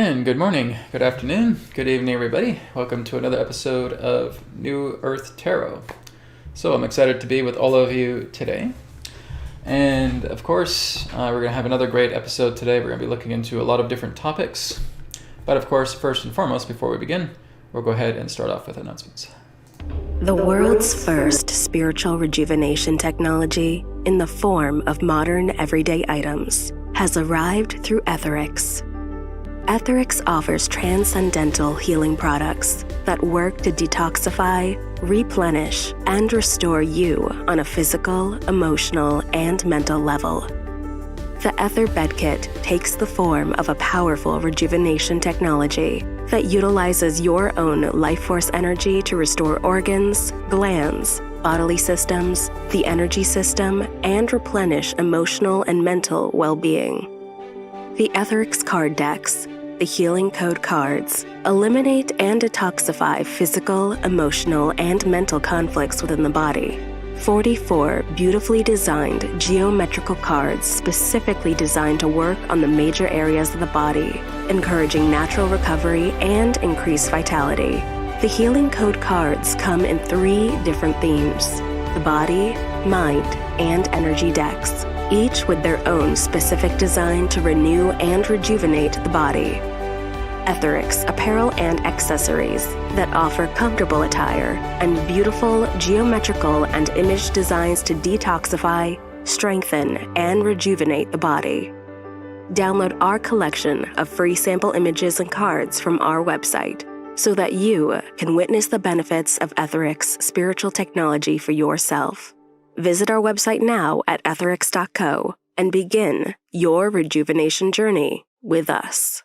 And good morning, good afternoon, good evening, everybody. Welcome to another episode of New Earth Tarot. So I'm excited to be with all of you today. And of course, we're going to have another great episode today. We're going to be looking into a lot of different topics. But of course, first and foremost, before we begin, we'll go ahead and start off with announcements. The world's first spiritual rejuvenation technology in the form of modern everyday items has arrived through AetherX. AetherX offers transcendental healing products that work to detoxify, replenish, and restore you on a physical, emotional, and mental level. The Aether Bed Kit takes the form of a powerful rejuvenation technology that utilizes your own life force energy to restore organs, glands, bodily systems, the energy system, and replenish emotional and mental well-being. The AetherX card decks, the healing code cards, eliminate and detoxify physical, emotional, and mental conflicts within the body. 44 beautifully designed geometrical cards specifically designed to work on the major areas of the body, encouraging natural recovery and increased vitality. The healing code cards come in 3 different themes: the body, mind, and energy decks, each with their own specific design to renew and rejuvenate the body. AetherX apparel and accessories that offer comfortable attire and beautiful geometrical and image designs to detoxify, strengthen, and rejuvenate the body. Download our collection of free sample images and cards from our website so that you can witness the benefits of AetherX spiritual technology for yourself. Visit our website now at AetherX.co and begin your rejuvenation journey with us.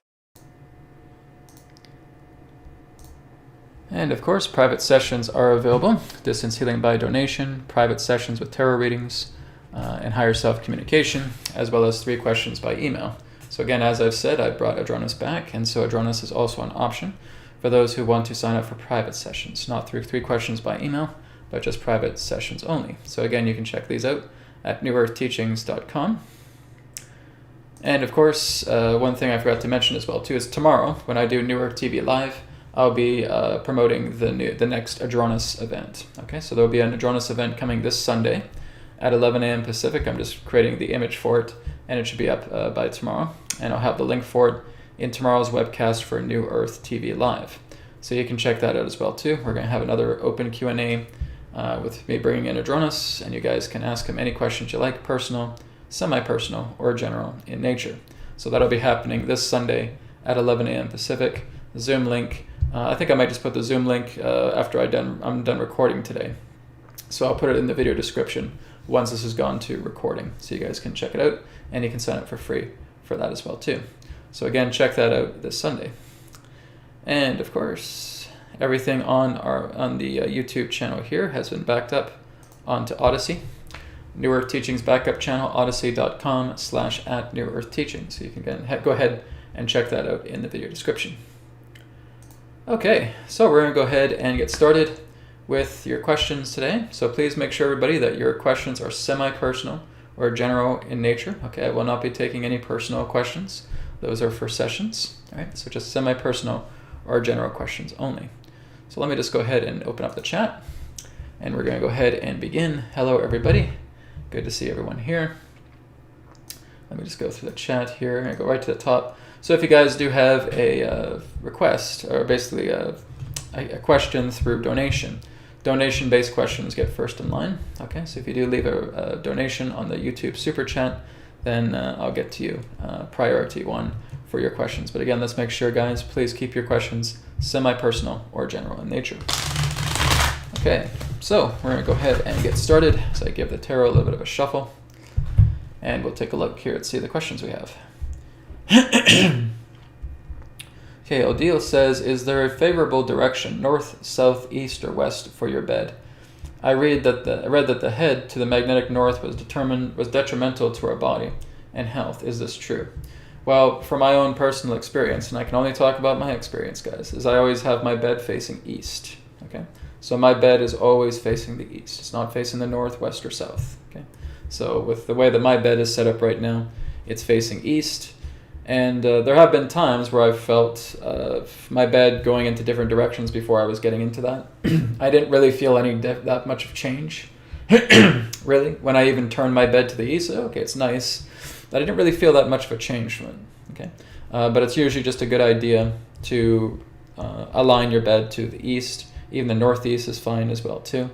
And of course, private sessions are available. Distance healing by donation, private sessions with tarot readings, and higher self-communication, as well as 3 questions by email. So again, as I've said, I brought Adronis back, and so Adronis is also an option for those who want to sign up for private sessions, not through 3 questions by email, but just private sessions only. So again, you can check these out at newearthteachings.com. And of course, one thing I forgot to mention as well too is tomorrow, when I do New Earth TV Live, I'll be promoting the next Adronis event. Okay, so there'll be an Adronis event coming this Sunday at 11 a.m. Pacific. I'm just creating the image for it, and it should be up by tomorrow. And I'll have the link for it in tomorrow's webcast for New Earth TV Live. So you can check that out as well too. We're going to have another open Q&A with me bringing in Adronis, and you guys can ask him any questions you like, personal, semi-personal, or general in nature. So that'll be happening this Sunday at 11 a.m. Pacific. The Zoom link, I think I might just put the Zoom link after I'm done recording today. So I'll put it in the video description once this has gone to recording, so you guys can check it out, and you can sign up for free for that as well too. So again, check that out this Sunday. And of course, everything on the YouTube channel here has been backed up onto Odyssey. New Earth Teachings backup channel, odyssey.com/@newearthteachings. So you can go ahead and check that out in the video description. Okay, so we're going to go ahead and get started with your questions today. So please make sure, everybody, that your questions are semi-personal or general in nature. Okay, I will not be taking any personal questions. Those are for sessions. All right, so just semi-personal or general questions only. So let me just go ahead and open up the chat, and we're going to go ahead and begin. Hello, everybody. Good to see everyone here. Let me just go through the chat here and go right to the top. So if you guys do have a request, or basically a question through donation, donation-based questions get first in line. Okay, so if you do leave a donation on the YouTube Super Chat, then I'll get to you, priority 1 for your questions. But again, let's make sure, guys, please keep your questions semi-personal or general in nature. Okay, so we're going to go ahead and get started. So I give the tarot a little bit of a shuffle, and we'll take a look here and see the questions we have. Okay, Odile says, is there a favorable direction, north, south, east, or west for your bed? I read that the head to the magnetic north was detrimental to our body and health. Is this true? Well, from my own personal experience, and I can only talk about my experience, guys, is I always have my bed facing east. Okay, so my bed is always facing the east. It's not facing the north, west, or south. Okay, so with the way that my bed is set up right now, it's facing east. And there have been times where I've felt my bed going into different directions before I was getting into that. I didn't really feel that much of change, really. When I even turned my bed to the east, okay, it's nice. But I didn't really feel that much of a change from it. Okay, but it's usually just a good idea to align your bed to the east. Even the northeast is fine as well too.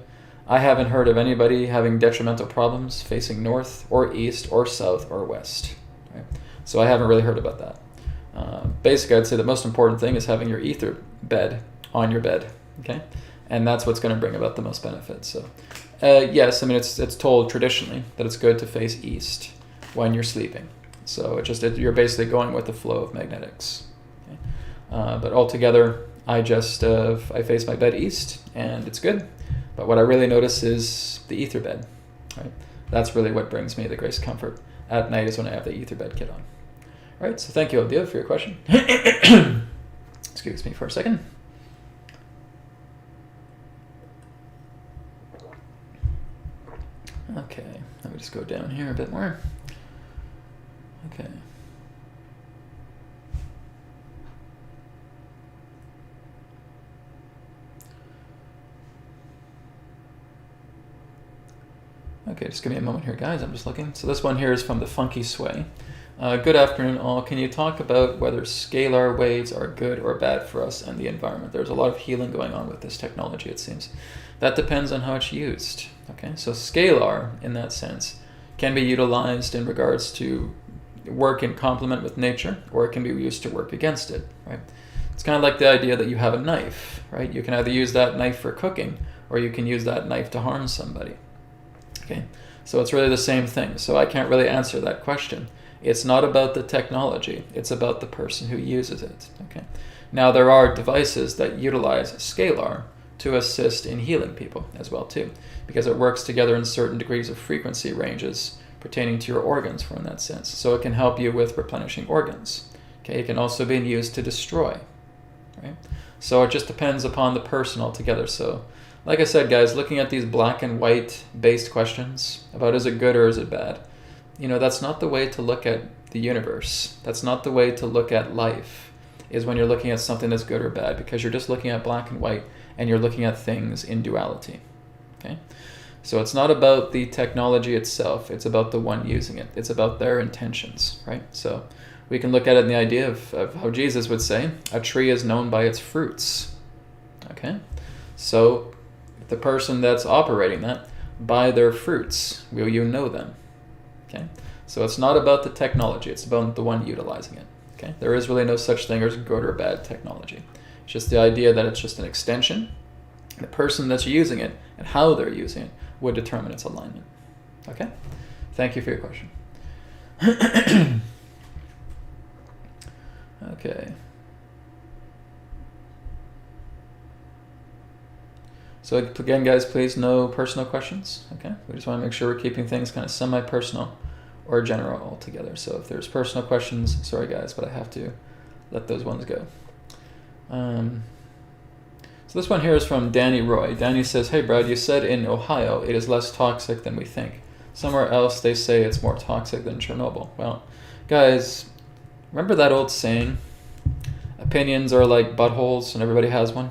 I haven't heard of anybody having detrimental problems facing north or east or south or west. Right? So I haven't really heard about that. Basically, I'd say the most important thing is having your ether bed on your bed. Okay, and that's what's going to bring about the most benefits. So yes, I mean it's told traditionally that it's good to face east when you're sleeping. So you're basically going with the flow of magnetics. Okay? But altogether, I face my bed east, and it's good. But what I really notice is the ether bed. Right? That's really what brings me the greatest comfort at night, is when I have the ether bed kit on. All right, so thank you, Aldia, for your question. Excuse me for a second. Okay, let me just go down here a bit more. Okay. Okay, just give me a moment here, guys. I'm just looking. So this one here is from the Funky Sway. Good afternoon, all. Can you talk about whether scalar waves are good or bad for us and the environment? There's a lot of healing going on with this technology, it seems. That depends on how it's used. Okay, so scalar, in that sense, can be utilized in regards to work in complement with nature, or it can be used to work against it, right? It's kind of like the idea that you have a knife, right? You can either use that knife for cooking, or you can use that knife to harm somebody. Okay, so it's really the same thing. So I can't really answer that question. It's not about the technology, it's about the person who uses it. Okay, now there are devices that utilize scalar to assist in healing people as well too, because it works together in certain degrees of frequency ranges pertaining to your organs, in that sense. So it can help you with replenishing organs. Okay, it can also be used to destroy, right? So it just depends upon the person altogether. So like I said, guys, looking at these black and white based questions about is it good or is it bad, that's not the way to look at the universe. That's not the way to look at life, is when you're looking at something that's good or bad, because you're just looking at black and white and you're looking at things in duality. Okay? So it's not about the technology itself, it's about the one using it. It's about their intentions, right? So we can look at it in the idea of how Jesus would say, a tree is known by its fruits. Okay? So the person that's operating that, by their fruits will you know them. Okay, so it's not about the technology, it's about the one utilizing it. Okay, there is really no such thing as good or bad technology. It's just the idea that it's just an extension. The person that's using it and how they're using it would determine its alignment. Okay, thank you for your question. Okay. So again, guys, please, no personal questions, okay? We just want to make sure we're keeping things kind of semi-personal or general altogether. So if there's personal questions, sorry guys, but I have to let those ones go. So this one here is from Danny Roy. Danny says, hey Brad, you said in Ohio it is less toxic than we think. Somewhere else they say it's more toxic than Chernobyl. Well, guys, remember that old saying, opinions are like buttholes and everybody has one?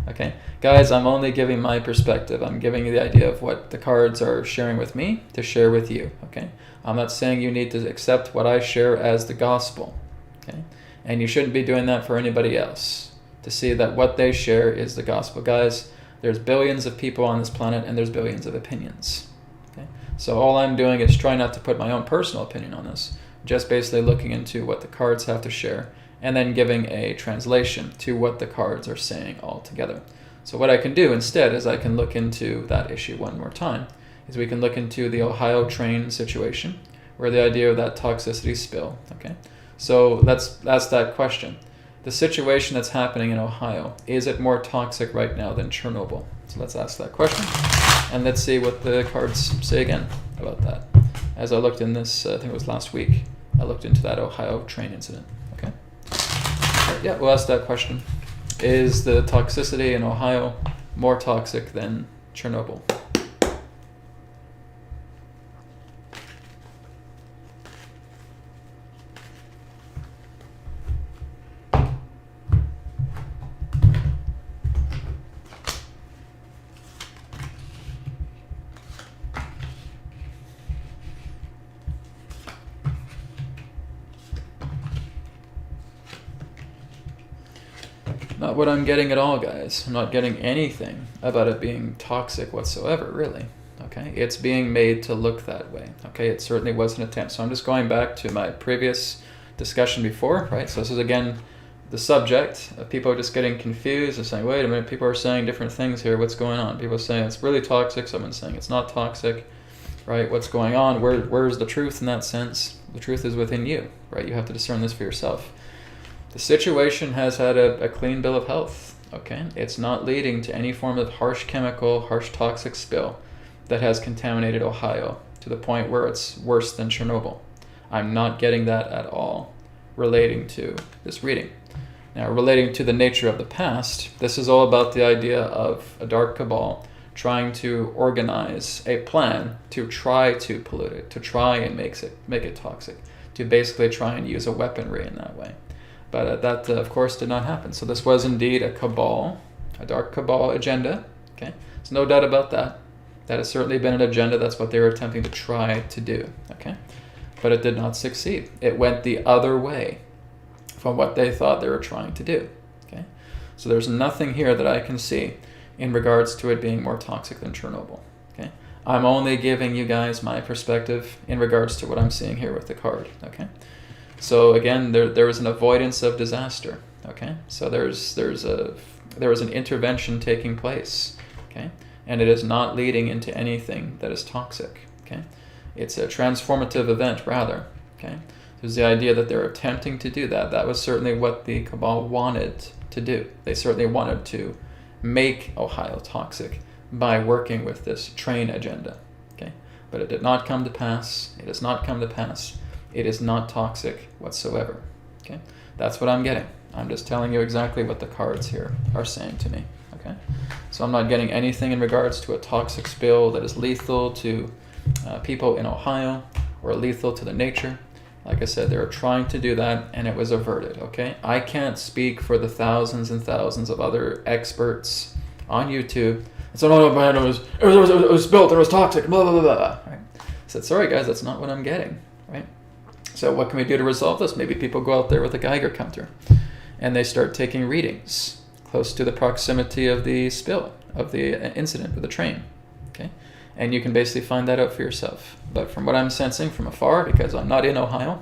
Okay, guys, I'm only giving my perspective. I'm giving you the idea of what the cards are sharing with me to share with you, okay? I'm not saying you need to accept what I share as the gospel, okay? And you shouldn't be doing that for anybody else, to see that what they share is the gospel. Guys, there's billions of people on this planet and there's billions of opinions, okay? So all I'm doing is trying not to put my own personal opinion on this, just basically looking into what the cards have to share and then giving a translation to what the cards are saying all together. So what I can do instead is I can look into that issue one more time, is we can look into the Ohio train situation, where the idea of that toxicity spill, okay? So let's ask that question. The situation that's happening in Ohio, is it more toxic right now than Chernobyl? So let's ask that question, and let's see what the cards say again about that. As I looked in this, I think it was last week, I looked into that Ohio train incident, okay? Yeah, we'll ask that question. Is the toxicity in Ohio more toxic than Chernobyl? Not what I'm getting at all, guys. I'm not getting anything about it being toxic whatsoever, really. Okay, it's being made to look that way. Okay, it certainly was an attempt. So I'm just going back to my previous discussion before, right? So this is again the subject. People are just getting confused and saying, wait a minute, people are saying different things here. What's going on? People are saying it's really toxic. Someone's saying it's not toxic, right? What's going on? Where's the truth in that sense? The truth is within you, right? You have to discern this for yourself. The situation has had a clean bill of health, okay? It's not leading to any form of harsh chemical, harsh toxic spill that has contaminated Ohio to the point where it's worse than Chernobyl. I'm not getting that at all relating to this reading. Now, relating to the nature of the past, this is all about the idea of a dark cabal trying to organize a plan to try to pollute it, to try and make it toxic, to basically try and use a weaponry in that way. But that, of course, did not happen. So this was indeed a cabal, a dark cabal agenda. Okay, there's no doubt about that. That has certainly been an agenda. That's what they were attempting to try to do. Okay, but it did not succeed. It went the other way from what they thought they were trying to do. Okay, so there's nothing here that I can see in regards to it being more toxic than Chernobyl. Okay, I'm only giving you guys my perspective in regards to what I'm seeing here with the card. Okay, so again, there was an avoidance of disaster. Okay, so there was an intervention taking place. Okay, and it is not leading into anything that is toxic. Okay, it's a transformative event rather. Okay, there's the idea that they're attempting to do that. That was certainly what the cabal wanted to do. They certainly wanted to make Ohio toxic by working with this train agenda. Okay, but it did not come to pass. It has not come to pass. It is not toxic whatsoever. Okay, that's what I'm getting. I'm just telling you exactly what the cards here are saying to me. Okay, so I'm not getting anything in regards to a toxic spill that is lethal to people in Ohio or lethal to the nature. Like I said, they were trying to do that, and it was averted, okay? I can't speak for the thousands and thousands of other experts on YouTube. So, no, man, it was built, it was toxic, blah, blah, blah, blah. Right? I said, sorry, guys, that's not what I'm getting, right? So what can we do to resolve this? Maybe people go out there with a Geiger counter, and they start taking readings close to the proximity of the spill, of the incident with the train, okay? And you can basically find that out for yourself. But from what I'm sensing from afar, because I'm not in Ohio,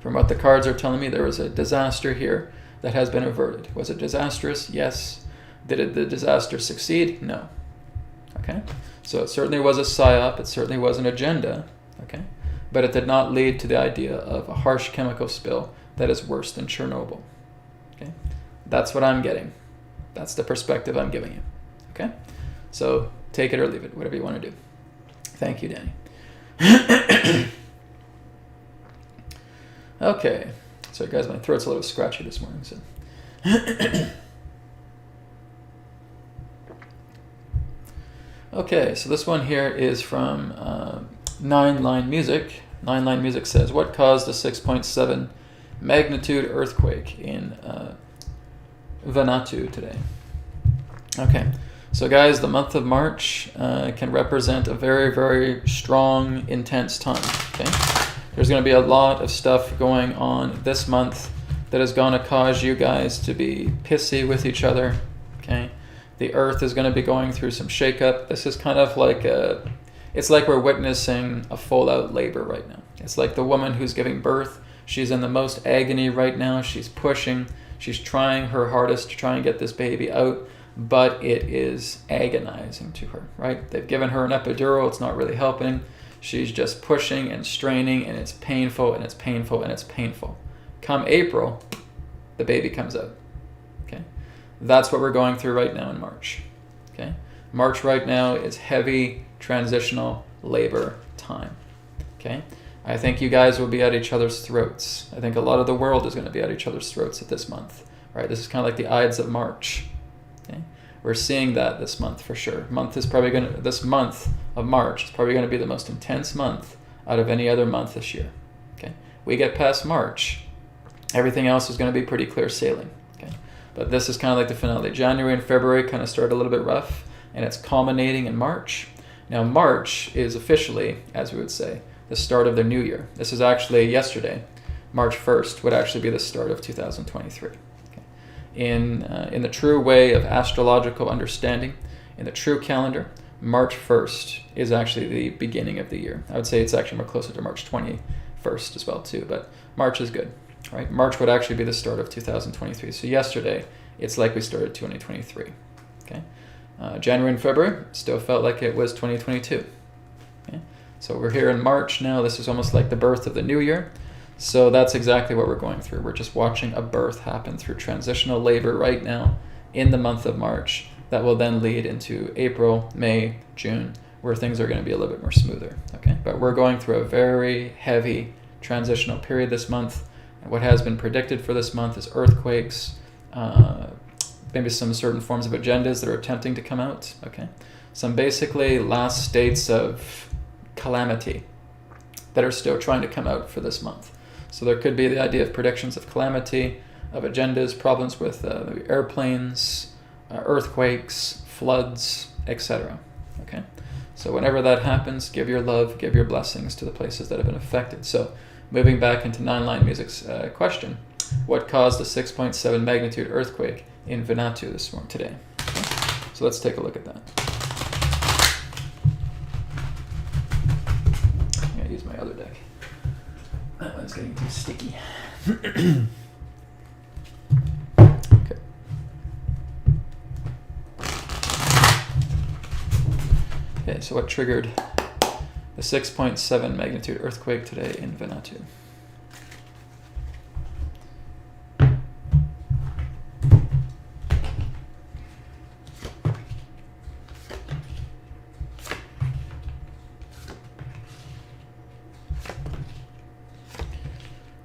from what the cards are telling me, there was a disaster here that has been averted. Was it disastrous? Yes. Did the disaster succeed? No. Okay? So it certainly was a psyop. It certainly was an agenda. Okay? But it did not lead to the idea of a harsh chemical spill that is worse than Chernobyl. Okay? That's what I'm getting. That's the perspective I'm giving you. Okay? So take it or leave it, whatever you want to do. Thank you, Danny. Okay. Sorry, guys, my throat's a little scratchy this morning. So. Okay, so this one here is from 9-Line Music. 9-Line Music says, what caused a 6.7 magnitude earthquake in Vanuatu today? Okay. So guys, the month of March can represent a very, very strong, intense time, okay? There's going to be a lot of stuff going on this month that is going to cause you guys to be pissy with each other, okay? The earth is going to be going through some shakeup. This is kind of like it's like we're witnessing a full-out labor right now. It's like the woman who's giving birth. She's in the most agony right now. She's pushing. She's trying her hardest to try and get this baby out. But it is agonizing to her, right? They've given her an epidural. It's not really helping. She's just pushing and straining, and it's painful, and it's painful, and it's painful. Come April, the baby comes out, okay? That's what we're going through right now in March, okay? March right now is heavy transitional labor time, okay? I think you guys will be at each other's throats. I think a lot of the world is going to be at each other's throats at this month, right? This is kind of like the Ides of March. Okay? We're seeing that this month for sure. This month of March is probably going to be the most intense month out of any other month this year. Okay? We get past March, everything else is going to be pretty clear sailing. Okay? But this is kind of like the finale. January and February kind of started a little bit rough, and it's culminating in March. Now March is officially, as we would say, the start of the new year. This is actually yesterday, March 1st, would actually be the start of 2023. in the true way of astrological understanding, in the true calendar, March 1st is actually the beginning of the year. I would say it's actually more closer to March 21st as well too, but March is good, right? March would actually be the start of 2023. So yesterday, it's like we started 2023, okay? January and February still felt like it was 2022, okay? So we're here in March now. This is almost like the birth of the new year. So that's exactly what we're going through. We're just watching a birth happen through transitional labor right now in the month of March that will then lead into April, May, June, where things are going to be a little bit more smoother, okay? But we're going through a very heavy transitional period this month. And what has been predicted for this month is earthquakes, maybe some certain forms of agendas that are attempting to come out, okay? Some basically last states of calamity that are still trying to come out for this month. So there could be the idea of predictions of calamity, of agendas, problems with airplanes, earthquakes, floods, etc. Okay, so whenever that happens, give your love, give your blessings to the places that have been affected. So moving back into Nine Line Music's question, what caused a 6.7 magnitude earthquake in Vanuatu today? Okay. So let's take a look at that. I'm going to use my other deck. That one's getting too sticky. Okay, so what triggered the 6.7 magnitude earthquake today in Vanuatu?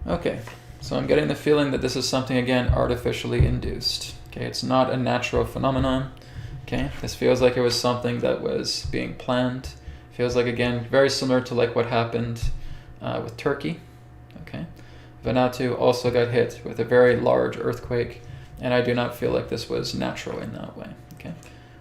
Okay, so I'm getting the feeling that this is something, again, artificially induced. Okay, it's not a natural phenomenon. Okay, this feels like it was something that was being planned. Feels like, again, very similar to like what happened with Turkey. Okay, Vanuatu also got hit with a very large earthquake, and I do not feel like this was natural in that way. Okay,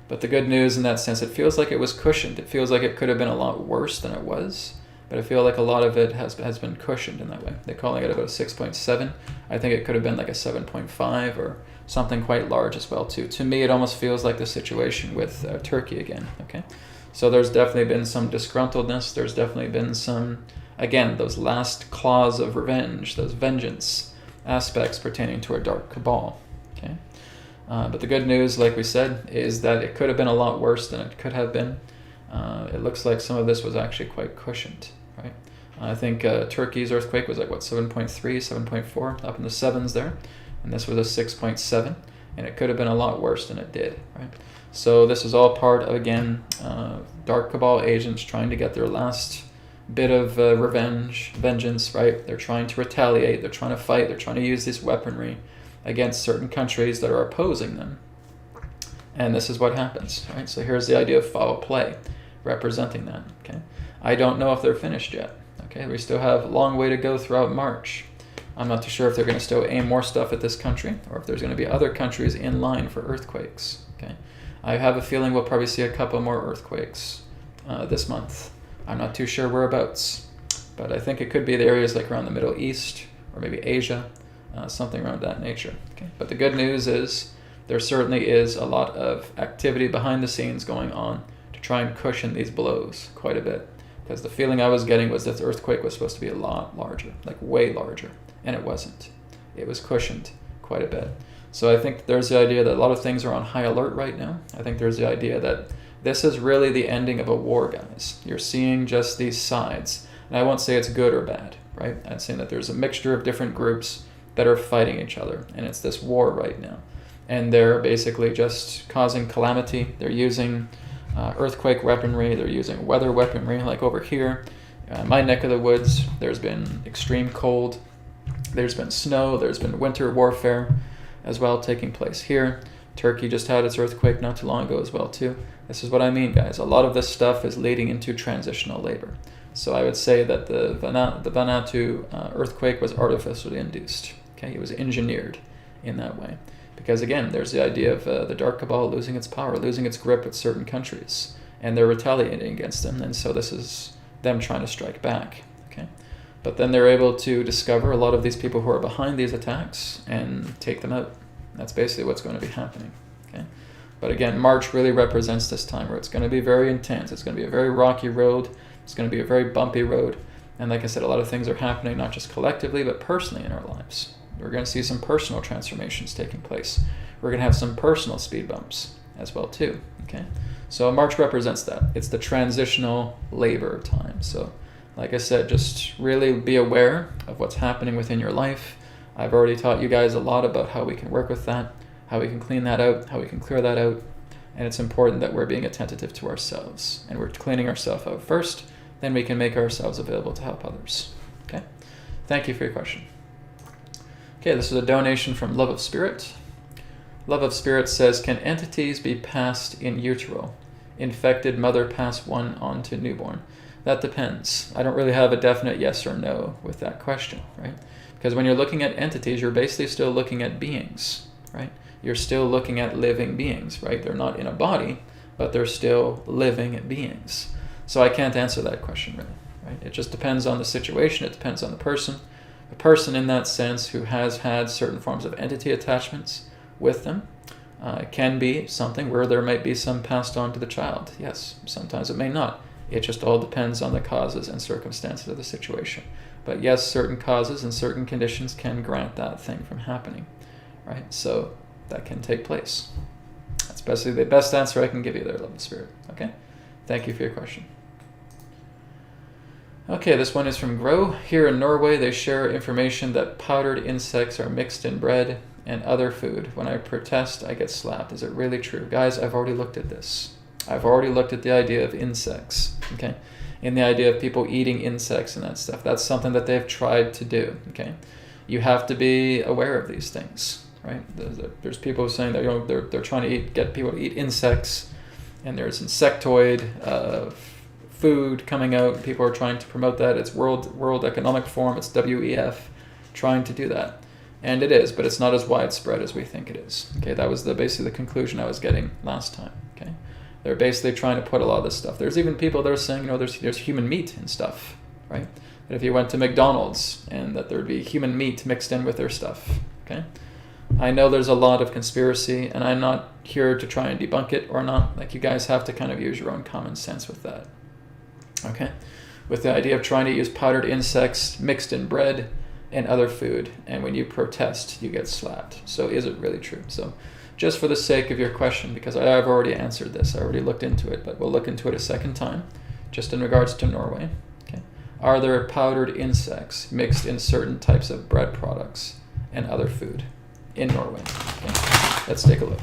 but the good news in that sense, it feels like it was cushioned. It feels like it could have been a lot worse than it was, but I feel like a lot of it has been cushioned in that way. They're calling it about a 6.7. I think it could have been like a 7.5 or something quite large as well too. To me, it almost feels like the situation with Turkey again, okay? So there's definitely been some disgruntledness. There's definitely been some, again, those last claws of revenge, those vengeance aspects pertaining to a dark cabal, okay? But the good news, like we said, is that it could have been a lot worse than it could have been. It looks like some of this was actually quite cushioned, right? I think Turkey's earthquake was like, what, 7.3, 7.4, up in the sevens there. And this was a 6.7, and it could have been a lot worse than it did, right? So this is all part of, again, dark cabal agents trying to get their last bit of vengeance, right? They're trying to retaliate, they're trying to fight, they're trying to use this weaponry against certain countries that are opposing them. And this is what happens, right? So here's the idea of foul play, representing that, okay? I don't know if they're finished yet, okay? We still have a long way to go throughout March. I'm not too sure if they're going to still aim more stuff at this country or if there's going to be other countries in line for earthquakes, okay? I have a feeling we'll probably see a couple more earthquakes this month. I'm not too sure whereabouts, but I think it could be the areas like around the Middle East or maybe Asia, something around that nature, okay? But the good news is there certainly is a lot of activity behind the scenes going on to try and cushion these blows quite a bit, because the feeling I was getting was that the earthquake was supposed to be a lot larger, like way larger. And it wasn't. It was cushioned quite a bit. So I think there's the idea that a lot of things are on high alert right now. I think there's the idea that this is really the ending of a war, guys. You're seeing just these sides. And I won't say it's good or bad, right? I'm saying that there's a mixture of different groups that are fighting each other. And it's this war right now. And they're basically just causing calamity. They're using earthquake weaponry. They're using weather weaponry, like over here. My neck of the woods, there's been extreme cold. There's been snow, there's been winter warfare as well taking place here. Turkey just had its earthquake not too long ago as well too. This is what I mean, guys. A lot of this stuff is leading into transitional labor. So I would say that the Vanuatu earthquake was artificially induced. Okay, it was engineered in that way. Because again, there's the idea of the dark cabal losing its power, losing its grip with certain countries. And they're retaliating against them, and so this is them trying to strike back. Okay. But then they're able to discover a lot of these people who are behind these attacks and take them out. That's basically what's going to be happening. Okay. But again, March really represents this time where it's going to be very intense. It's going to be a very rocky road. It's going to be a very bumpy road. And like I said, a lot of things are happening, not just collectively, but personally in our lives. We're going to see some personal transformations taking place. We're going to have some personal speed bumps as well too. Okay. So March represents that. It's the transitional labor time. So like I said, just really be aware of what's happening within your life. I've already taught you guys a lot about how we can work with that, how we can clean that out, how we can clear that out. And it's important that we're being attentive to ourselves and we're cleaning ourselves out first, then we can make ourselves available to help others. Okay? Thank you for your question. Okay, this is a donation from Love of Spirit. Love of Spirit says, can entities be passed in utero? Infected mother pass one on to newborn? That depends. I don't really have a definite yes or no with that question, right? Because when you're looking at entities, you're basically still looking at beings, right? You're still looking at living beings, right? They're not in a body, but they're still living beings. So I can't answer that question really, right? It just depends on the situation. It depends on the person. A person in that sense who has had certain forms of entity attachments with them can be something where there might be some passed on to the child. Yes, sometimes it may not. It just all depends on the causes and circumstances of the situation. But yes, certain causes and certain conditions can grant that thing from happening, right? So that can take place. That's basically the best answer I can give you there, Love of Spirit. Okay? Thank you for your question. Okay, this one is from Grow. Here in Norway, they share information that powdered insects are mixed in bread and other food. When I protest, I get slapped. Is it really true? Guys, I've already looked at this. I've already looked at the idea of insects, okay? And the idea of people eating insects and that stuff. That's something that they've tried to do, okay? You have to be aware of these things, right? There's people saying that they're trying to get people to eat insects, and there's insectoid food coming out. People are trying to promote that. It's World Economic Forum, it's WEF, trying to do that. And it is, but it's not as widespread as we think it is. Okay, that was basically the conclusion I was getting last time, okay? They're basically trying to put a lot of this stuff. There's even people that are saying, there's human meat and stuff, right? That if you went to McDonald's and that there'd be human meat mixed in with their stuff, okay? I know there's a lot of conspiracy, and I'm not here to try and debunk it or not. Like, you guys have to kind of use your own common sense with that, okay? With the idea of trying to use powdered insects mixed in bread and other food, and when you protest, you get slapped. So is it really true? So just for the sake of your question, because I've already answered this, I already looked into it, but we'll look into it a second time, just in regards to Norway. Okay. Are there powdered insects mixed in certain types of bread products and other food in Norway? Okay. Let's take a look.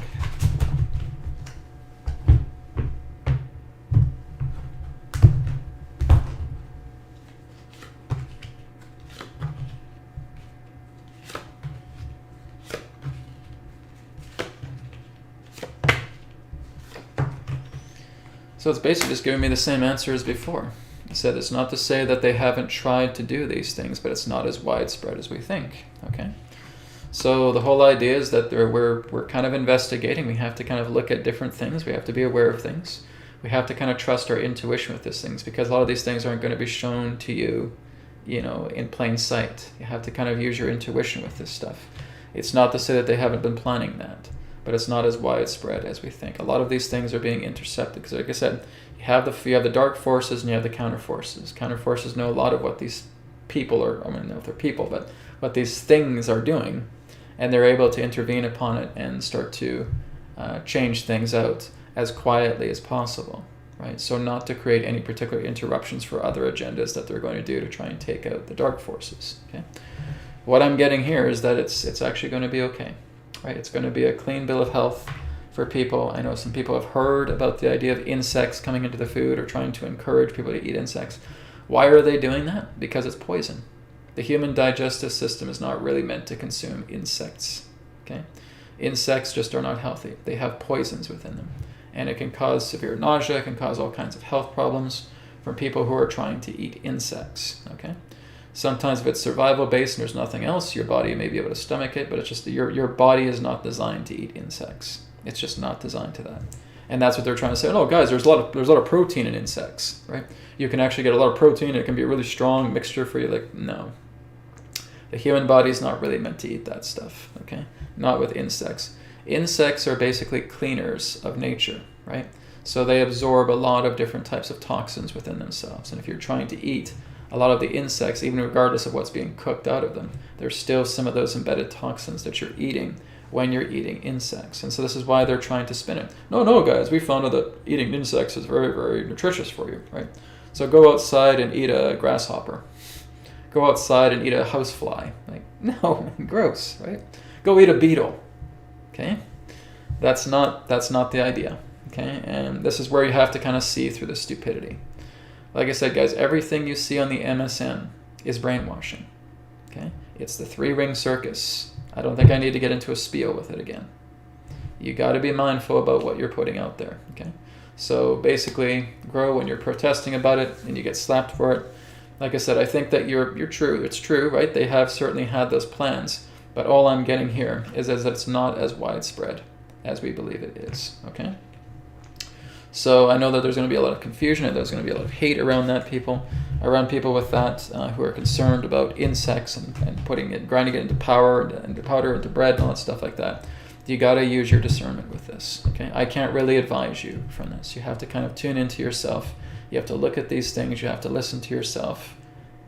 So it's basically just giving me the same answer as before. It said it's not to say that they haven't tried to do these things, but it's not as widespread as we think, okay? So the whole idea is that we're kind of investigating. We have to kind of look at different things. We have to be aware of things. We have to kind of trust our intuition with these things, because a lot of these things aren't going to be shown to you, in plain sight. You have to kind of use your intuition with this stuff. It's not to say that they haven't been planning that, but it's not as widespread as we think. A lot of these things are being intercepted because, like I said, you have the dark forces and you have the counter forces. Counter forces know a lot of what these people are, I don't know if they're people, but what these things are doing, and they're able to intervene upon it and start to change things out as quietly as possible, right? So not to create any particular interruptions for other agendas that they're going to do to try and take out the dark forces, okay? What I'm getting here is that it's actually going to be okay. Right, it's going to be a clean bill of health for people. I know some people have heard about the idea of insects coming into the food or trying to encourage people to eat insects. Why are they doing that? Because it's poison. The human digestive system is not really meant to consume insects. Okay, insects just are not healthy. They have poisons within them, and it can cause severe nausea. It can cause all kinds of health problems from people who are trying to eat insects. Okay. Sometimes if it's survival based and there's nothing else, your body may be able to stomach it, but it's just your body is not designed to eat insects. It's just not designed to that. And that's what they're trying to say. Oh, guys, there's a lot of protein in insects, right? You can actually get a lot of protein. It can be a really strong mixture for you. Like, no. The human body is not really meant to eat that stuff, okay? not with insects. Insects are basically cleaners of nature, right? So they absorb a lot of different types of toxins within themselves. And if you're trying to eat a lot of the insects, even regardless of what's being cooked out of them, there's still some of those embedded toxins that you're eating when you're eating insects. And so this is why they're trying to spin it. No, guys, we found out that eating insects is very, very nutritious for you, right? So go outside and eat a grasshopper. Go outside and eat a housefly. Like, no, gross, right? Go eat a beetle, okay? That's not the idea, okay? And this is where you have to kind of see through the stupidity. Like I said, guys, everything you see on the MSN is brainwashing, okay? It's the three-ring circus. I don't think I need to get into a spiel with it again. You got to be mindful about what you're putting out there, okay? So basically, grow when you're protesting about it and you get slapped for it. Like I said, I think that you're true. It's true, right? They have certainly had those plans. But all I'm getting here is that it's not as widespread as we believe it is, okay? So I know that there's going to be a lot of confusion and there's going to be a lot of hate around people with that who are concerned about insects and grinding it into powder, into bread and all that stuff like that. You got to use your discernment with this, okay? I can't really advise you from this. You have to kind of tune into yourself. You have to look at these things. You have to listen to yourself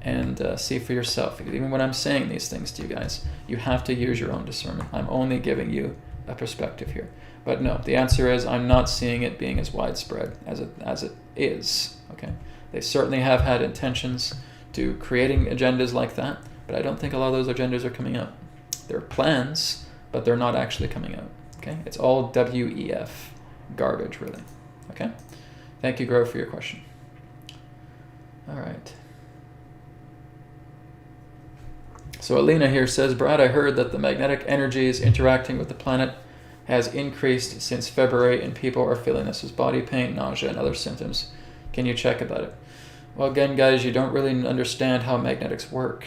and see for yourself. Even when I'm saying these things to you guys, you have to use your own discernment. I'm only giving you a perspective here. But no, the answer is I'm not seeing it being as widespread as it is, okay? They certainly have had intentions to creating agendas like that, but I don't think a lot of those agendas are coming out. They're plans, but they're not actually coming out, okay? It's all WEF garbage, really, okay? Thank you, Grove, for your question. All right. So Alina here says, Brad, I heard that the magnetic energies interacting with the planet has increased since February and people are feeling this as body pain, nausea, and other symptoms. Can you check about it? Well, again, guys, you don't really understand how magnetics work,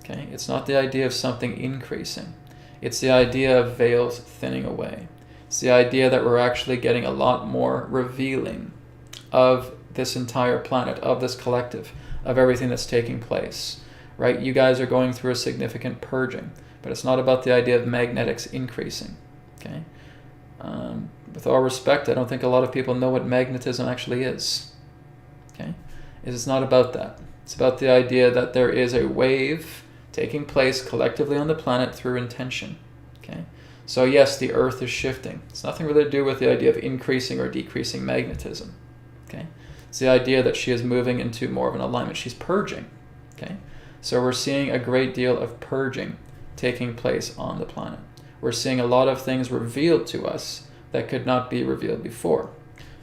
okay? It's not the idea of something increasing. It's the idea of veils thinning away. It's the idea that we're actually getting a lot more revealing of this entire planet, of this collective, of everything that's taking place, right? You guys are going through a significant purging, but it's not about the idea of magnetics increasing, okay? With all respect, I don't think a lot of people know what magnetism actually is, okay? It's not about that. It's about the idea that there is a wave taking place collectively on the planet through intention, okay? So yes, the Earth is shifting. It's nothing really to do with the idea of increasing or decreasing magnetism, okay? It's the idea that she is moving into more of an alignment. She's purging, okay? So we're seeing a great deal of purging taking place on the planet. We're seeing a lot of things revealed to us that could not be revealed before.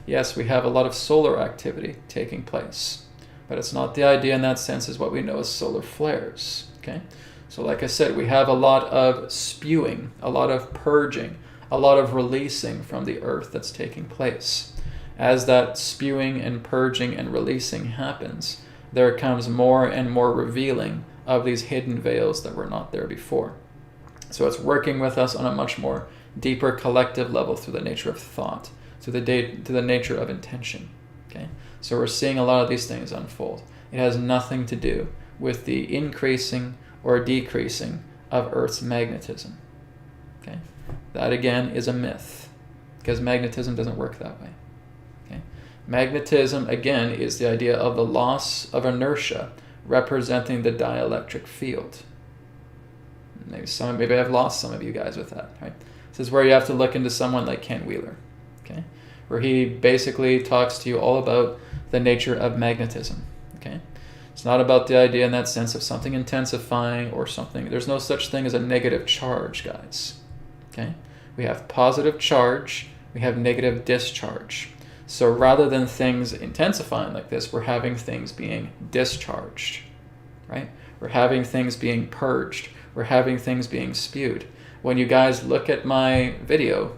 Yes, we have a lot of solar activity taking place, but it's not the idea in that sense as what we know as solar flares, okay? So like I said, we have a lot of spewing, a lot of purging, a lot of releasing from the Earth that's taking place. As that spewing and purging and releasing happens, there comes more and more revealing of these hidden veils that were not there before. So it's working with us on a much more deeper collective level through the nature of thought, through the nature of intention, okay? So we're seeing a lot of these things unfold. It has nothing to do with the increasing or decreasing of Earth's magnetism, okay? That again is a myth, because magnetism doesn't work that way, okay? Magnetism again is the idea of the loss of inertia representing the dielectric field. Maybe I've lost some of you guys with that, right? This is where you have to look into someone like Ken Wheeler, okay? Where he basically talks to you all about the nature of magnetism, okay? It's not about the idea in that sense of something intensifying or something. There's no such thing as a negative charge, guys, okay? We have positive charge, we have negative discharge. So rather than things intensifying like this, we're having things being discharged, right? We're having things being purged. We're having things being spewed. When you guys look at my video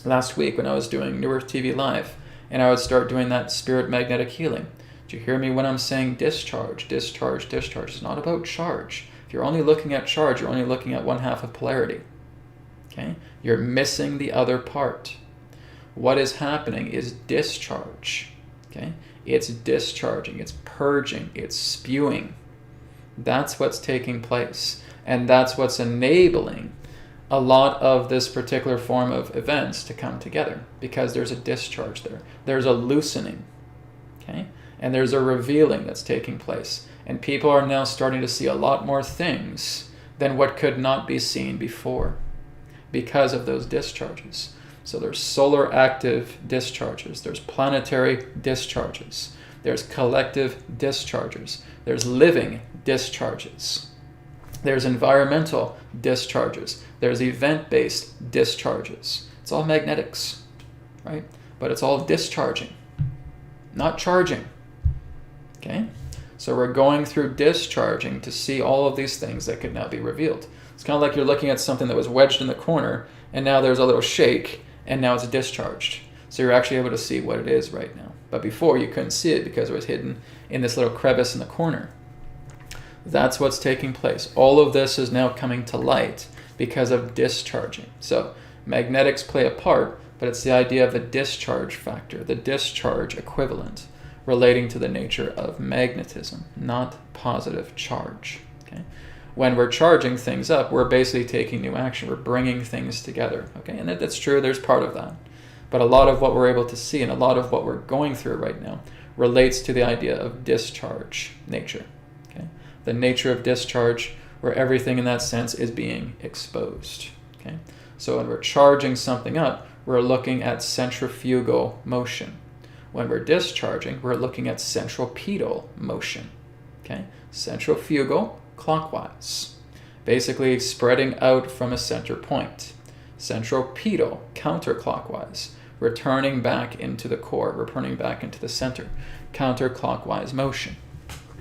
last week when I was doing New Earth TV Live, and I would start doing that spirit magnetic healing, do you hear me when I'm saying discharge, discharge, discharge? It's not about charge. If you're only looking at charge, you're only looking at one half of polarity, okay? You're missing the other part. What is happening is discharge, okay? It's discharging, it's purging, it's spewing. That's what's taking place. And that's what's enabling a lot of this particular form of events to come together, because there's a discharge there. There's a loosening, okay? And there's a revealing that's taking place. And people are now starting to see a lot more things than what could not be seen before because of those discharges. So there's solar active discharges, there's planetary discharges, there's collective discharges, there's living discharges, there's environmental discharges, there's event-based discharges. It's all magnetics, right? But it's all discharging, not charging, okay? So we're going through discharging to see all of these things that could now be revealed. It's kind of like you're looking at something that was wedged in the corner, and now there's a little shake, and now it's discharged. So you're actually able to see what it is right now. But before, you couldn't see it because it was hidden in this little crevice in the corner. That's what's taking place. All of this is now coming to light because of discharging. So magnetics play a part, but it's the idea of the discharge factor, the discharge equivalent, relating to the nature of magnetism, not positive charge. Okay? When we're charging things up, we're basically taking new action. We're bringing things together. Okay? And that's true. There's part of that. But a lot of what we're able to see and a lot of what we're going through right now relates to the idea of discharge nature. Okay? The nature of discharge, where everything in that sense is being exposed. Okay? So when we're charging something up, we're looking at centrifugal motion. When we're discharging, we're looking at centripetal motion. Okay? Centrifugal, clockwise. Basically spreading out from a center point. Centripetal, counterclockwise. Returning back into the core, returning back into the center. Counterclockwise motion.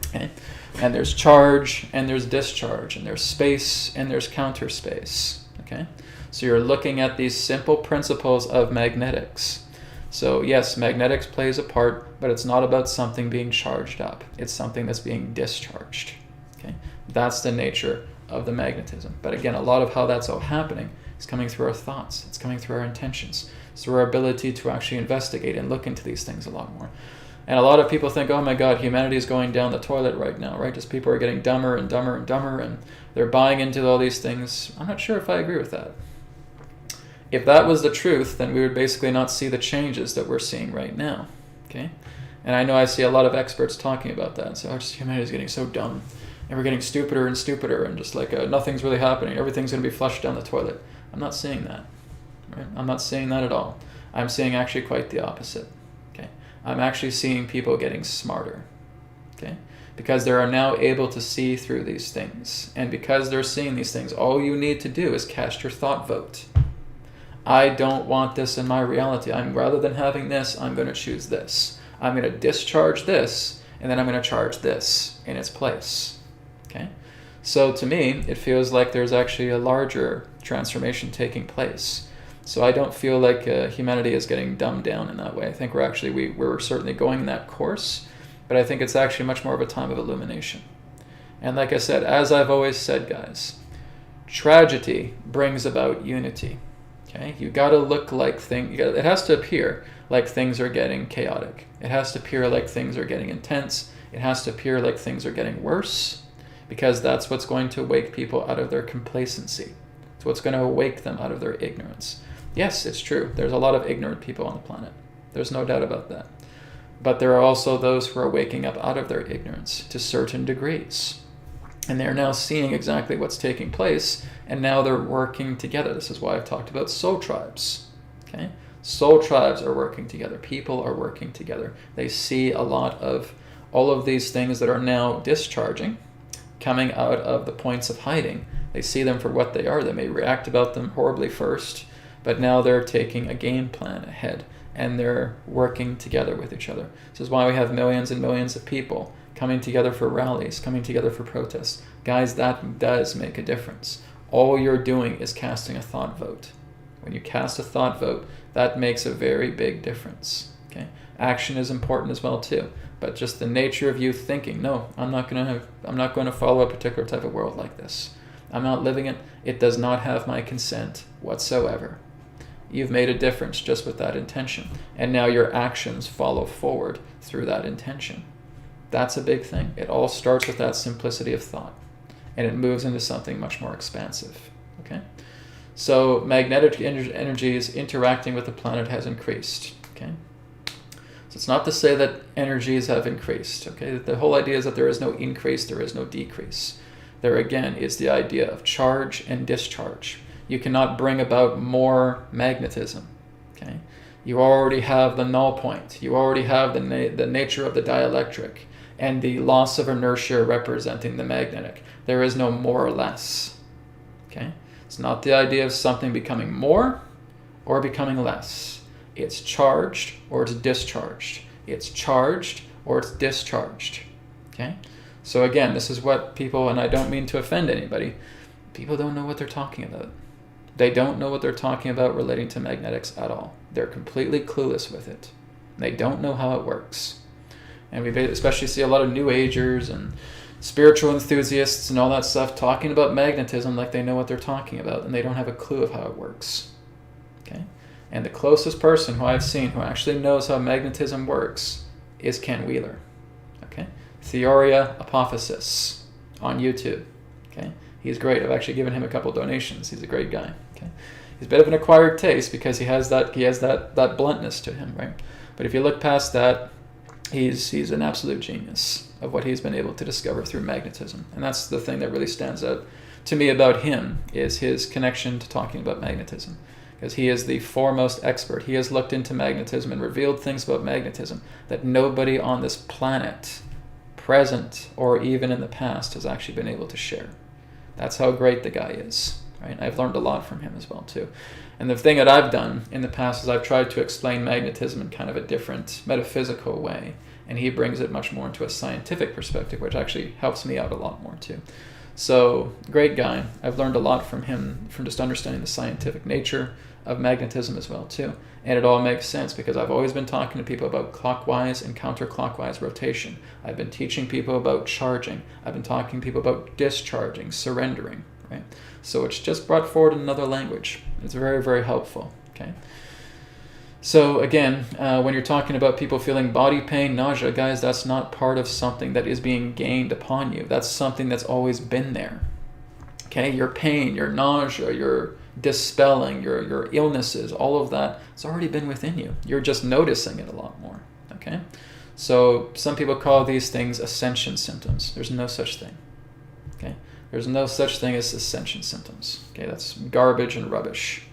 Okay? And there's charge, and there's discharge, and there's space, and there's counter space. Okay? So you're looking at these simple principles of magnetics. So yes, magnetics plays a part, but it's not about something being charged up. It's something that's being discharged. Okay? That's the nature of the magnetism. But again, a lot of how that's all happening is coming through our thoughts. It's coming through our intentions. It's through our ability to actually investigate and look into these things a lot more. And a lot of people think, oh my God, humanity is going down the toilet right now, right? Just people are getting dumber and dumber and dumber, and they're buying into all these things. I'm not sure if I agree with that. If that was the truth, then we would basically not see the changes that we're seeing right now, okay? And I know I see a lot of experts talking about that. So just humanity is getting so dumb, and we're getting stupider and stupider, and just like nothing's really happening. Everything's going to be flushed down the toilet. I'm not seeing that, right? I'm not seeing that at all. I'm seeing actually quite the opposite, okay? I'm actually seeing people getting smarter, okay? Because they are now able to see through these things. And because they're seeing these things, all you need to do is cast your thought vote. I don't want this in my reality. Rather than having this, I'm going to choose this. I'm going to discharge this, and then I'm going to charge this in its place. Okay? So to me, it feels like there's actually a larger transformation taking place. So I don't feel like humanity is getting dumbed down in that way. I think we're certainly going that course, but I think it's actually much more of a time of illumination. And like I said, as I've always said, guys, tragedy brings about unity. Okay, you got to look like it has to appear like things are getting chaotic. It has to appear like things are getting intense. It has to appear like things are getting worse, because that's what's going to wake people out of their complacency. It's what's going to wake them out of their ignorance. Yes, it's true. There's a lot of ignorant people on the planet. There's no doubt about that. But there are also those who are waking up out of their ignorance to certain degrees. And they're now seeing exactly what's taking place, and now they're working together. This is why I've talked about soul tribes. Okay? Soul tribes are working together. People are working together. They see a lot of all of these things that are now discharging, coming out of the points of hiding. They see them for what they are. They may react about them horribly first, but now they're taking a game plan ahead, and they're working together with each other. This is why we have millions and millions of people coming together for rallies, coming together for protests. Guys, that does make a difference. All you're doing is casting a thought vote. When you cast a thought vote, that makes a very big difference. Okay? Action is important as well too, but just the nature of you thinking, no, I'm not going to follow a particular type of world like this. I'm not living it. It does not have my consent whatsoever. You've made a difference just with that intention, and now your actions follow forward through that intention. That's a big thing. It all starts with that simplicity of thought, and it moves into something much more expansive. Okay? So magnetic energies interacting with the planet has increased. Okay. So it's not to say that energies have increased. Okay. The whole idea is that there is no increase, there is no decrease. There again is the idea of charge and discharge. You cannot bring about more magnetism. Okay. You already have the null point. You already have the nature of the dielectric and the loss of inertia representing the magnetic. There is no more or less. Okay? It's not the idea of something becoming more or becoming less. It's charged or it's discharged. It's charged or it's discharged. Okay? So again, this is what people, and I don't mean to offend anybody, people don't know what they're talking about. They don't know what they're talking about relating to magnetics at all. They're completely clueless with it. They don't know how it works. And we especially see a lot of New Agers and spiritual enthusiasts and all that stuff talking about magnetism like they know what they're talking about, and they don't have a clue of how it works. Okay? And the closest person who I've seen who actually knows how magnetism works is Ken Wheeler. Okay? Theoria Apophysis on YouTube. Okay? He's great. I've actually given him a couple donations. He's a great guy. Okay? He's a bit of an acquired taste because he has that bluntness to him, right? But if you look past that, he's an absolute genius of what he's been able to discover through magnetism. And that's the thing that really stands out to me about him, is his connection to talking about magnetism. Because he is the foremost expert. He has looked into magnetism and revealed things about magnetism that nobody on this planet, present or even in the past, has actually been able to share. That's how great the guy is, right? I've learned a lot from him as well too. And the thing that I've done in the past is I've tried to explain magnetism in kind of a different metaphysical way, and he brings it much more into a scientific perspective, which actually helps me out a lot more too. So, great guy. I've learned a lot from him, from just understanding the scientific nature of magnetism as well too. And it all makes sense because I've always been talking to people about clockwise and counterclockwise rotation. I've been teaching people about charging. I've been talking to people about discharging, surrendering, right? So it's just brought forward another language. It's very, very helpful, okay? So again, when you're talking about people feeling body pain, nausea, guys, that's not part of something that is being gained upon you. That's something that's always been there, okay? Your pain, your nausea, your dispelling, your illnesses, all of that, it's already been within you. You're just noticing it a lot more, okay? So some people call these things ascension symptoms. There's no such thing, okay? There's no such thing as ascension symptoms, okay? That's garbage and rubbish,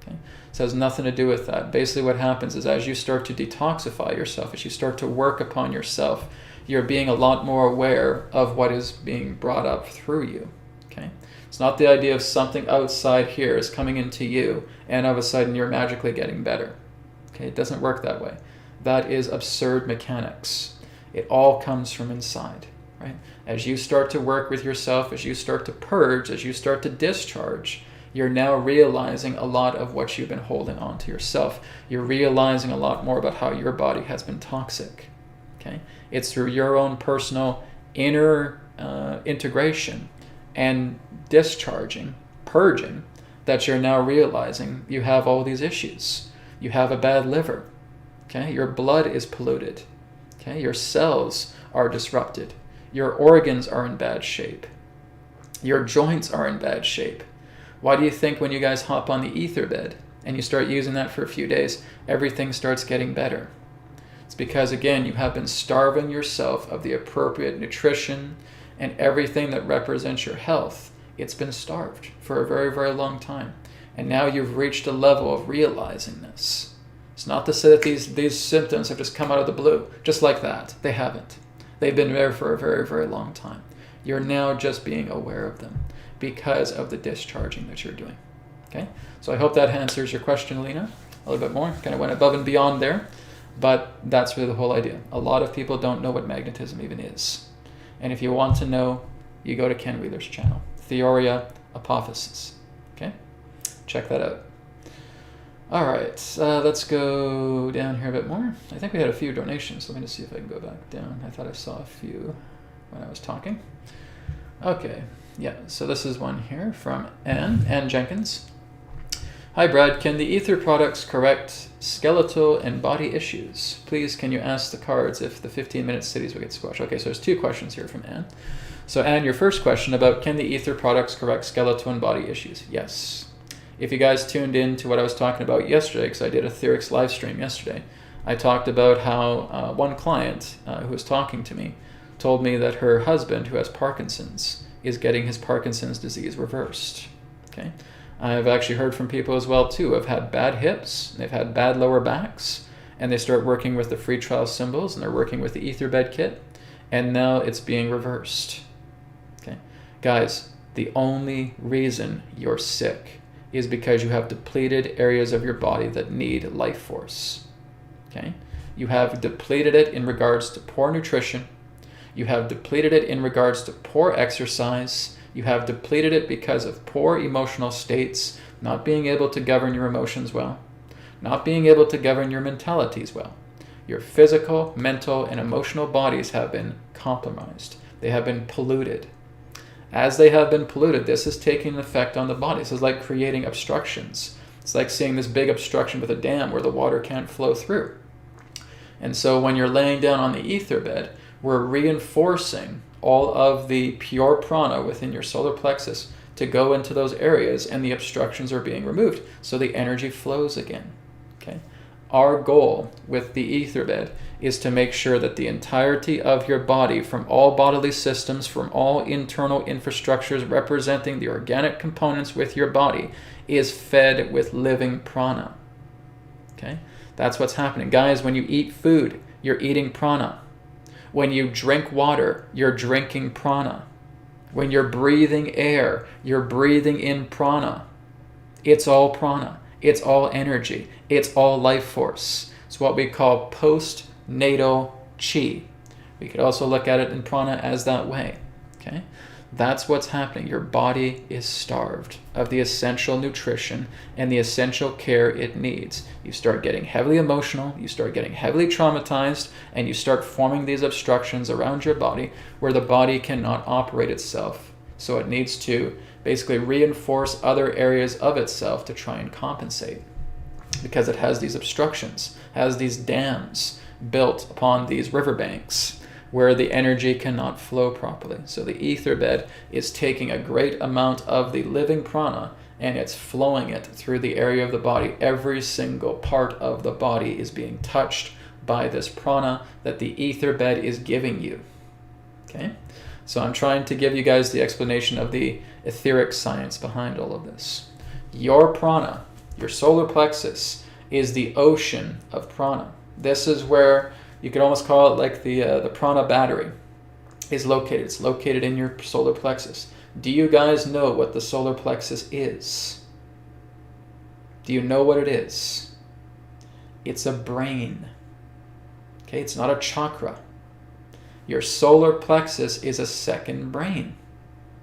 okay? This has nothing to do with that. Basically what happens is as you start to detoxify yourself, as you start to work upon yourself, you're being a lot more aware of what is being brought up through you, okay? It's not the idea of something outside here is coming into you and all of a sudden you're magically getting better. Okay, it doesn't work that way. That is absurd mechanics. It all comes from inside, right? As you start to work with yourself, as you start to purge, as you start to discharge, you're now realizing a lot of what you've been holding on to yourself. You're realizing a lot more about how your body has been toxic, okay? It's through your own personal inner integration and discharging, purging, that you're now realizing you have all these issues. You have a bad liver, okay? Your blood is polluted, okay? Your cells are disrupted. Your organs are in bad shape. Your joints are in bad shape. Why do you think when you guys hop on the ether bed and you start using that for a few days, everything starts getting better? It's because, again, you have been starving yourself of the appropriate nutrition and everything that represents your health. It's been starved for a very, very long time. And now you've reached a level of realizing this. It's not to say that these symptoms have just come out of the blue, just like that. They haven't. They've been there for a very, very long time. You're now just being aware of them because of the discharging that you're doing. Okay? So I hope that answers your question, Lena, a little bit more. Kind of went above and beyond there, but that's really the whole idea. A lot of people don't know what magnetism even is. And if you want to know, you go to Ken Wheeler's channel, Theoria Apophysis. Okay? Check that out. All right, let's go down here a bit more. I think we had a few donations. Let me just see if I can go back down. I thought I saw a few when I was talking. Okay, yeah, so this is one here from Ann Jenkins. Hi, Brad. Can the ether products correct skeletal and body issues? Please, can you ask the cards if the 15-minute cities will get squashed? Okay, so there's two questions here from Ann. So, Ann, your first question about can the ether products correct skeletal and body issues? Yes. If you guys tuned in to what I was talking about yesterday, because I did a AetherX live stream yesterday, I talked about how one client who was talking to me told me that her husband, who has Parkinson's, is getting his Parkinson's disease reversed. Okay, I've actually heard from people as well too who have had bad hips, they've had bad lower backs, and they start working with the free trial symbols and they're working with the ether bed kit, and now it's being reversed. Okay, guys, the only reason you're sick is because you have depleted areas of your body that need life force. Okay, you have depleted it in regards to poor nutrition. You have depleted it in regards to poor exercise. You have depleted it because of poor emotional states, not being able to govern your emotions well, not being able to govern your mentalities well. Your physical, mental, and emotional bodies have been compromised. They have been polluted. As they have been polluted, this is taking an effect on the body. This is like creating obstructions. It's like seeing this big obstruction with a dam where the water can't flow through. And so when you're laying down on the ether bed, we're reinforcing all of the pure prana within your solar plexus to go into those areas, and the obstructions are being removed so the energy flows again. Okay? Our goal with the ether bed is to make sure that the entirety of your body, from all bodily systems, from all internal infrastructures representing the organic components with your body, is fed with living prana. Okay? That's what's happening. Guys, when you eat food, you're eating prana. When you drink water, you're drinking prana. When you're breathing air, you're breathing in prana. It's all prana. It's all energy. It's all life force. It's what we call postnatal chi. We could also look at it in prana as that way. Okay? That's what's happening. Your body is starved of the essential nutrition and the essential care it needs. You start getting heavily emotional, you start getting heavily traumatized, and you start forming these obstructions around your body where the body cannot operate itself. So it needs to basically reinforce other areas of itself to try and compensate, because it has these obstructions, has these dams built upon these riverbanks where the energy cannot flow properly. So the ether bed is taking a great amount of the living prana and it's flowing it through the area of the body. Every single part of the body is being touched by this prana that the ether bed is giving you. Okay? So I'm trying to give you guys the explanation of the etheric science behind all of this. Your prana, your solar plexus, is the ocean of prana. This is where you could almost call it like the prana battery is located. It's located in your solar plexus. Do you guys know what the solar plexus is? Do you know what it is? It's a brain. Okay, it's not a chakra. Your solar plexus is a second brain.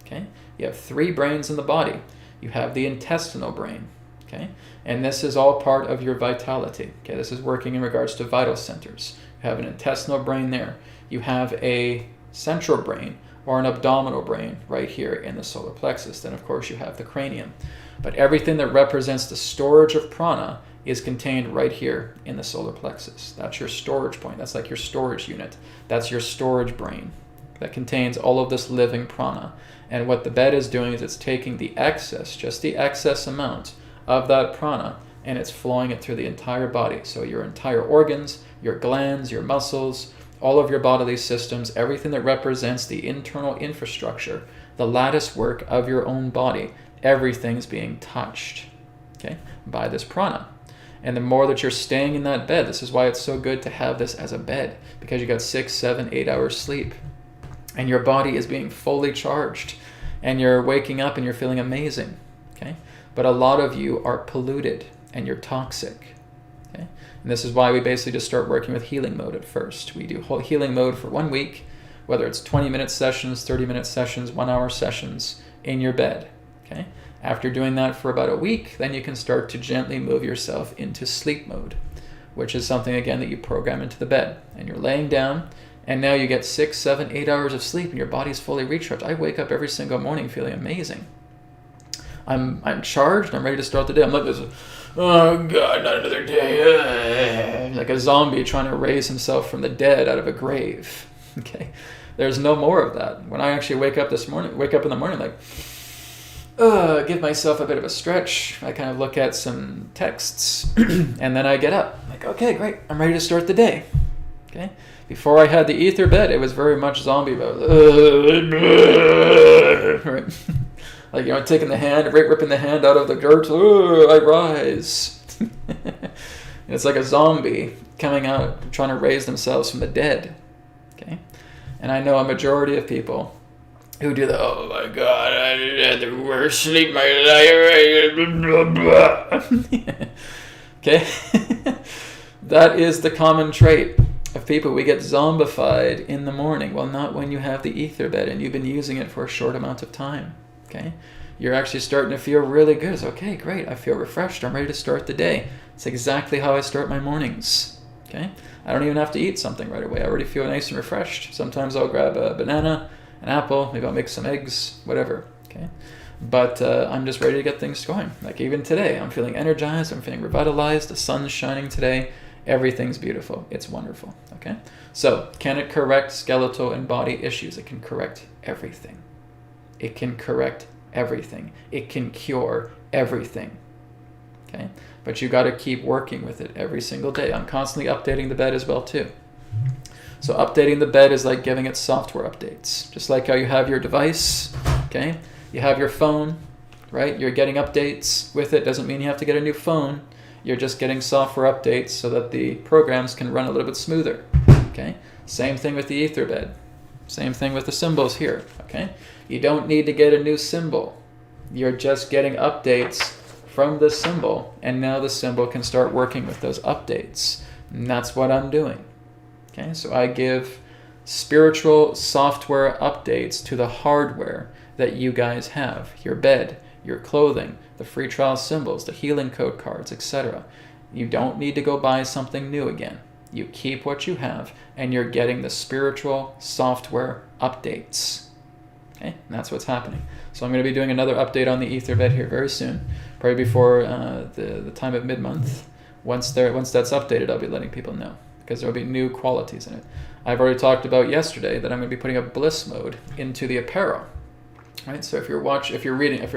Okay, you have 3 brains in the body. You have the intestinal brain. Okay, and this is all part of your vitality. Okay, this is working in regards to vital centers. You have an intestinal brain there. You have a central brain or an abdominal brain right here in the solar plexus. Then, of course, you have the cranium. But everything that represents the storage of prana is contained right here in the solar plexus. That's your storage point. That's like your storage unit. That's your storage brain that contains all of this living prana. And what the bed is doing is it's taking the excess, just the excess amount of that prana, and it's flowing it through the entire body. So your entire organs, your glands, your muscles, all of your bodily systems, everything that represents the internal infrastructure, the lattice work of your own body, everything's being touched, okay, by this prana. And the more that you're staying in that bed, this is why it's so good to have this as a bed, because you got 6, 7, 8 hours sleep, and your body is being fully charged, and you're waking up and you're feeling amazing, okay? But a lot of you are polluted and you're toxic. Okay? And this is why we basically just start working with healing mode at first. We do whole healing mode for 1 week, whether it's 20-minute sessions, 30-minute sessions, 1-hour sessions in your bed. Okay? After doing that for about a week, then you can start to gently move yourself into sleep mode, which is something, again, that you program into the bed. And you're laying down, and now you get 6, 7, 8 hours of sleep, and your body's fully recharged. I wake up every single morning feeling amazing. I'm charged. I'm ready to start the day. I'm like this, oh God, not another day. Like a zombie trying to raise himself from the dead out of a grave. Okay, there's no more of that. When I actually wake up in the morning, like, give myself a bit of a stretch. I kind of look at some texts, and then I get up. Like, okay, great. I'm ready to start the day. Okay. Before I had the ether bed, it was very much zombie mode. Right? Like, you know, taking the hand, ripping the hand out of the dirt. I rise. And it's like a zombie coming out, trying to raise themselves from the dead. Okay. And I know a majority of people who do the, oh my God, I had the worst sleep of my life. Okay? That is the common trait of people. We get zombified in the morning. Well, not when you have the ether bed and you've been using it for a short amount of time. Okay? You're actually starting to feel really good. It's okay, great. I feel refreshed. I'm ready to start the day. It's exactly how I start my mornings. Okay? I don't even have to eat something right away. I already feel nice and refreshed. Sometimes I'll grab a banana, an apple, maybe I'll make some eggs, whatever. Okay? But I'm just ready to get things going. Like even today, I'm feeling energized. I'm feeling revitalized. The sun's shining today. Everything's beautiful. It's wonderful. Okay? So, can it correct skeletal and body issues? It can correct everything. It can correct everything. It can cure everything. Okay? But you got to keep working with it every single day. I'm constantly updating the bed as well too. So updating the bed is like giving it software updates. Just like how you have your device, okay? You have your phone, right? You're getting updates with it. Doesn't mean you have to get a new phone. You're just getting software updates so that the programs can run a little bit smoother, okay? Same thing with the ether bed. Same thing with the symbols here, okay? You don't need to get a new symbol. You're just getting updates from the symbol, and now the symbol can start working with those updates. And that's what I'm doing. Okay, so I give spiritual software updates to the hardware that you guys have. Your bed, your clothing, the free trial symbols, the healing code cards, etc. You don't need to go buy something new again. You keep what you have, and you're getting the spiritual software updates. Okay, and that's what's happening. So I'm going to be doing another update on the ether bed here very soon, probably before the time of mid-month. Once that's updated, I'll be letting people know, because there'll be new qualities in it. I've already talked about yesterday that I'm going to be putting a bliss mode into the apparel. Right? So if you're wearing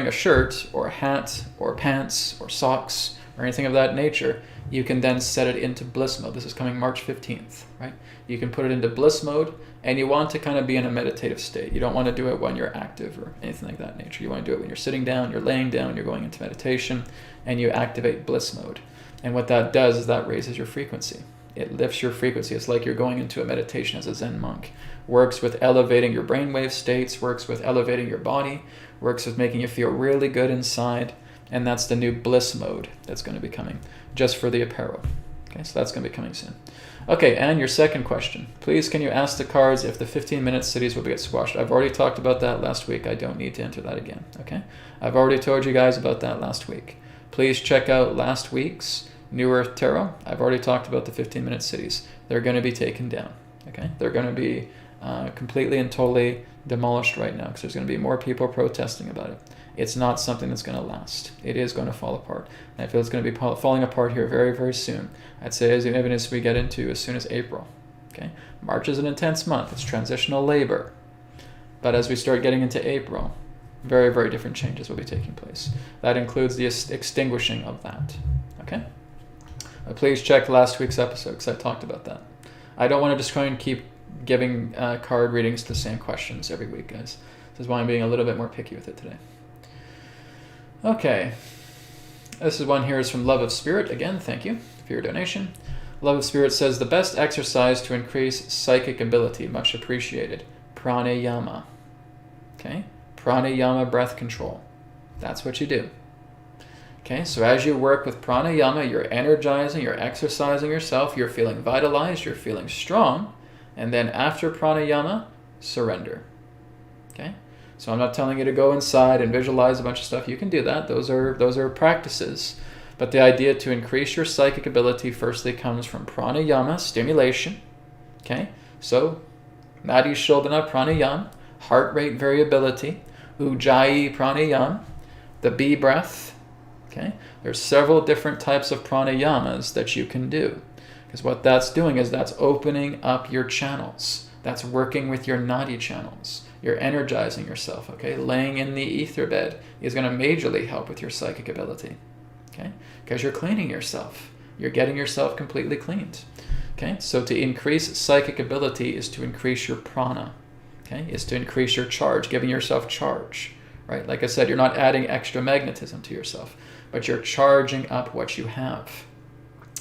a shirt or a hat or pants or socks or anything of that nature, you can then set it into bliss mode. This is coming March 15th, right? You can put it into bliss mode, and you want to kind of be in a meditative state. You don't want to do it when you're active or anything like that nature. You want to do it when you're sitting down, you're laying down, you're going into meditation, and you activate bliss mode. And what that does is that raises your frequency. It lifts your frequency. It's like you're going into a meditation as a Zen monk. Works with elevating your brainwave states, works with elevating your body, works with making you feel really good inside. And that's the new bliss mode that's going to be coming just for the apparel. Okay, so that's going to be coming soon. Okay, and your second question. Please, can you ask the cards if the 15-minute cities will get squashed? I've already talked about that last week. I don't need to enter that again. Okay, I've already told you guys about that last week. Please check out last week's New Earth Tarot. I've already talked about the 15-minute cities. They're going to be taken down. Okay, they're going to be completely and totally demolished right now because there's going to be more people protesting about it. It's not something that's going to last. It is going to fall apart. And I feel it's going to be falling apart here very, very soon. I'd say even as we get into as soon as April. Okay, March is an intense month. It's transitional labor. But as we start getting into April, very, very different changes will be taking place. That includes the extinguishing of that. Okay? Please check last week's episode because I talked about that. I don't want to just try and keep giving card readings to the same questions every week, guys. This is why I'm being a little bit more picky with it today. Okay. This is one here is from Love of Spirit. Again, thank you for your donation. Love of Spirit says, the best exercise to increase psychic ability, much appreciated. Pranayama. Okay? Pranayama breath control. That's what you do. Okay, so as you work with pranayama, you're energizing, you're exercising yourself, you're feeling vitalized, you're feeling strong, and then after pranayama, surrender. Okay? So I'm not telling you to go inside and visualize a bunch of stuff. You can do that. Those are practices. But the idea to increase your psychic ability firstly comes from pranayama, stimulation. Okay? So, Nadi Shodhana pranayama, heart rate variability, Ujjayi pranayama, the bee breath. Okay? There's several different types of pranayamas that you can do. Because what that's doing is that's opening up your channels. That's working with your nadi channels. You're energizing yourself, okay? Laying in the ether bed is going to majorly help with your psychic ability, okay? Because you're cleaning yourself. You're getting yourself completely cleaned, okay? So to increase psychic ability is to increase your prana, okay? Is to increase your charge, giving yourself charge, right? Like I said, you're not adding extra magnetism to yourself, but you're charging up what you have.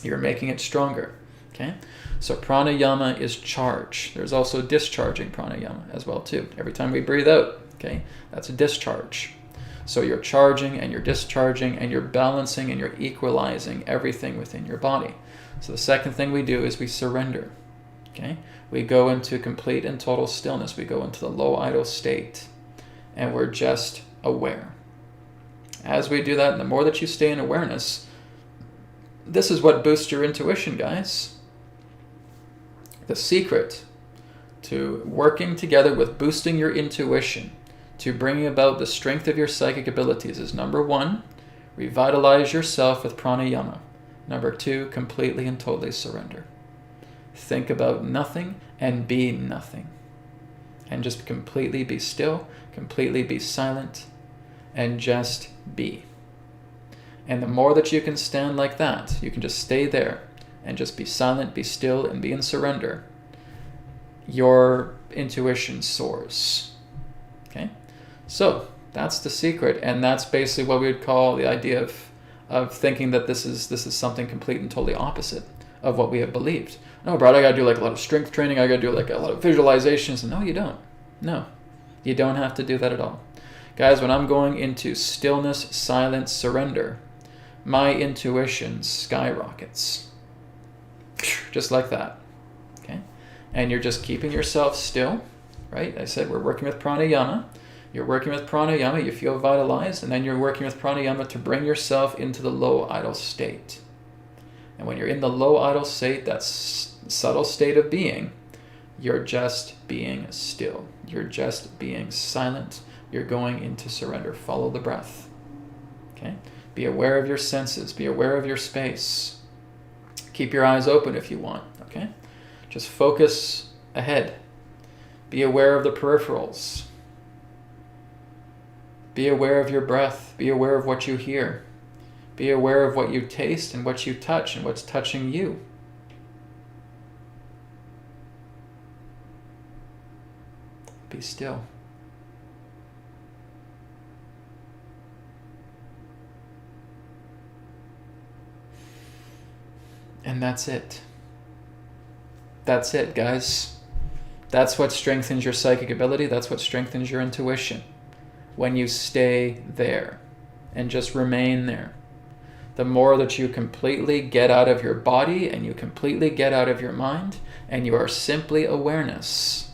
You're making it stronger, okay? So pranayama is charge. There's also discharging pranayama as well too. Every time we breathe out, okay, that's a discharge. So you're charging and you're discharging and you're balancing and you're equalizing everything within your body. So the second thing we do is we surrender, okay? We go into complete and total stillness. We go into the low idle state and we're just aware. As we do that, and the more that you stay in awareness, this is what boosts your intuition, guys. The secret to working together with boosting your intuition, to bringing about the strength of your psychic abilities is number 1, revitalize yourself with pranayama. Number 2, completely and totally surrender. Think about nothing and be nothing. And just completely be still, completely be silent, and just be. And the more that you can stand like that, you can just stay there and just be silent, be still, and be in surrender, your intuition soars. Okay? So that's the secret, and that's basically what we would call the idea of thinking that this is something complete and totally opposite of what we have believed. No, Brad, I gotta do like a lot of strength training, I gotta do like a lot of visualizations. No, you don't. No, you don't have to do that at all. Guys, when I'm going into stillness, silence, surrender, my intuition skyrockets. Just like that, okay? And you're just keeping yourself still, right? I said we're working with pranayama. You're working with pranayama, you feel vitalized, and then you're working with pranayama to bring yourself into the low idle state. And when you're in the low idle state, that subtle state of being, you're just being still. You're just being silent. You're going into surrender. Follow the breath, okay? Be aware of your senses. Be aware of your space. Keep your eyes open if you want, okay? Just focus ahead. Be aware of the peripherals. Be aware of your breath. Be aware of what you hear. Be aware of what you taste and what you touch and what's touching you. Be still. And that's it. That's it, guys. That's what strengthens your psychic ability. That's what strengthens your intuition. When you stay there and just remain there. The more that you completely get out of your body and you completely get out of your mind and you are simply awareness,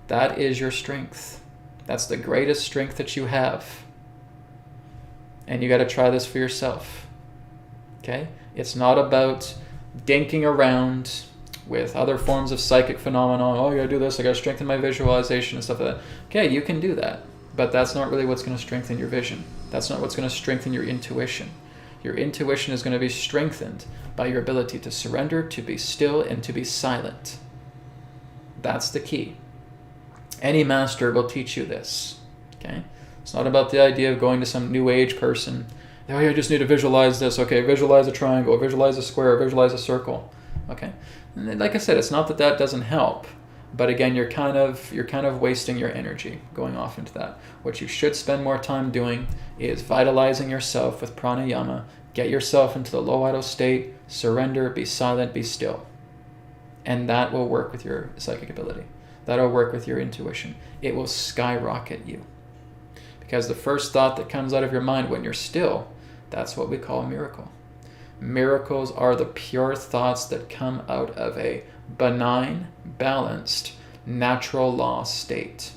that is your strength. That's the greatest strength that you have. And you got to try this for yourself. Okay? It's not about dinking around with other forms of psychic phenomena. Oh, I gotta do this, I gotta strengthen my visualization and stuff like that. Okay, you can do that, but that's not really what's going to strengthen your vision. That's not what's going to strengthen your intuition. Your intuition is going to be strengthened by your ability to surrender, to be still, and to be silent. That's the key. Any master will teach you this. Okay? It's not about the idea of going to some new age person. Oh, I just need to visualize this. Okay, visualize a triangle, visualize a square, visualize a circle. Okay? And like I said, it's not that that doesn't help, but again, you're kind of wasting your energy going off into that. What you should spend more time doing is vitalizing yourself with pranayama, get yourself into the low idle state, surrender, be silent, be still. And that will work with your psychic ability. That'll work with your intuition. It will skyrocket you. Because the first thought that comes out of your mind when you're still, that's what we call a miracle. Miracles are the pure thoughts that come out of a benign, balanced, natural law state.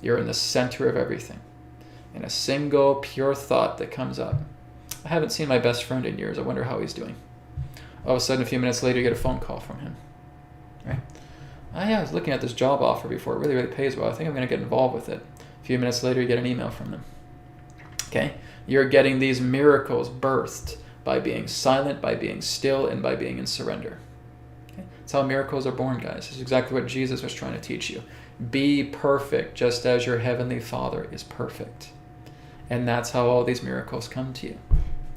You're in the center of everything. And a single pure thought that comes up. I haven't seen my best friend in years. I wonder how he's doing. All of a sudden, a few minutes later, you get a phone call from him. Right? Oh yeah, I was looking at this job offer before. It really, really pays well. I think I'm going to get involved with it. A few minutes later, you get an email from them. Okay? You're getting these miracles birthed by being silent, by being still, and by being in surrender. Okay? It's how miracles are born, guys. It's exactly what Jesus was trying to teach you. Be perfect, just as your heavenly Father is perfect. And that's how all these miracles come to you.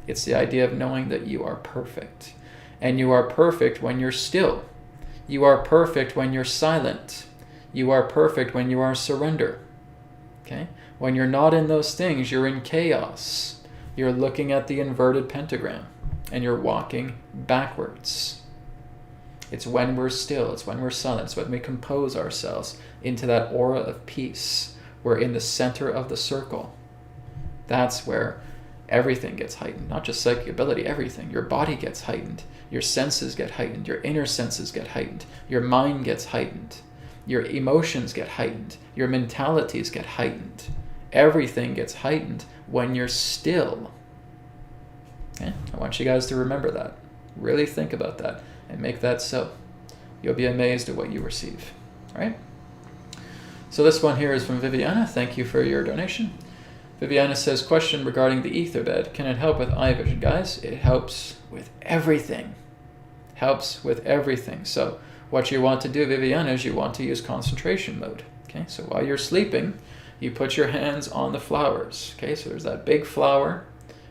It's the idea of knowing that you are perfect. And you are perfect when you're still. You are perfect when you're silent. You are perfect when you are surrender. Okay? When you're not in those things, you're in chaos. You're looking at the inverted pentagram and you're walking backwards. It's when we're still, it's when we're silent, it's when we compose ourselves into that aura of peace. We're in the center of the circle. That's where everything gets heightened, not just psychic ability, everything. Your body gets heightened, your senses get heightened, your inner senses get heightened, your mind gets heightened, your emotions get heightened, your mentalities get heightened. Everything gets heightened when you're still. Okay? I want you guys to remember that. Really think about that and make that so. You'll be amazed at what you receive. All right? So this one here is from Viviana. Thank you for your donation. Viviana says, question regarding the ether bed. Can it help with eye vision? Guys, it helps with everything. Helps with everything. So what you want to do, Viviana, is you want to use concentration mode. Okay, so while you're sleeping, you put your hands on the flowers. Okay, so there's that big flower,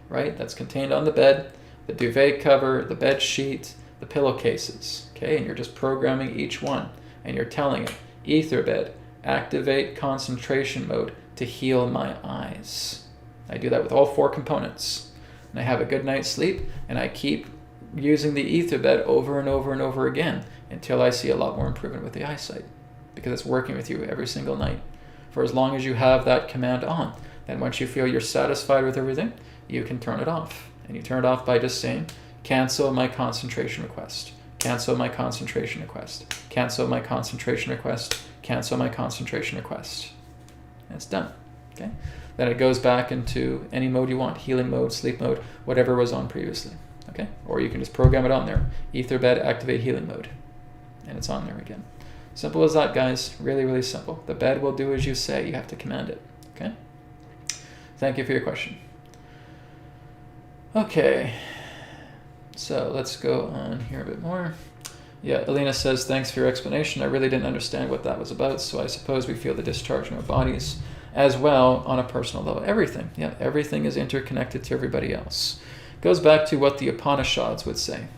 right, that's contained on the bed, the duvet cover, the bed sheet, the pillowcases. Okay, and you're just programming each one. And you're telling it, ether bed, activate concentration mode to heal my eyes. I do that with all 4 components. And I have a good night's sleep, and I keep using the ether bed over and over and over again until I see a lot more improvement with the eyesight, because it's working with you every single night. For as long as you have that command on, then once you feel you're satisfied with everything, you can turn it off. And you turn it off by just saying, cancel my concentration request. Cancel my concentration request. Cancel my concentration request. Cancel my concentration request. And it's done. Okay? Then it goes back into any mode you want, healing mode, sleep mode, whatever was on previously. Okay? Or you can just program it on there. Ether bed, activate healing mode. And it's on there again. Simple as that, guys. Really, really simple. The bed will do as you say. You have to command it. Okay? Thank you for your question. Okay. So let's go on here a bit more. Yeah, Elena says, thanks for your explanation. I really didn't understand what that was about, so I suppose we feel the discharge in our bodies as well on a personal level. Everything. Yeah, everything is interconnected to everybody else. Goes back to what the Upanishads would say.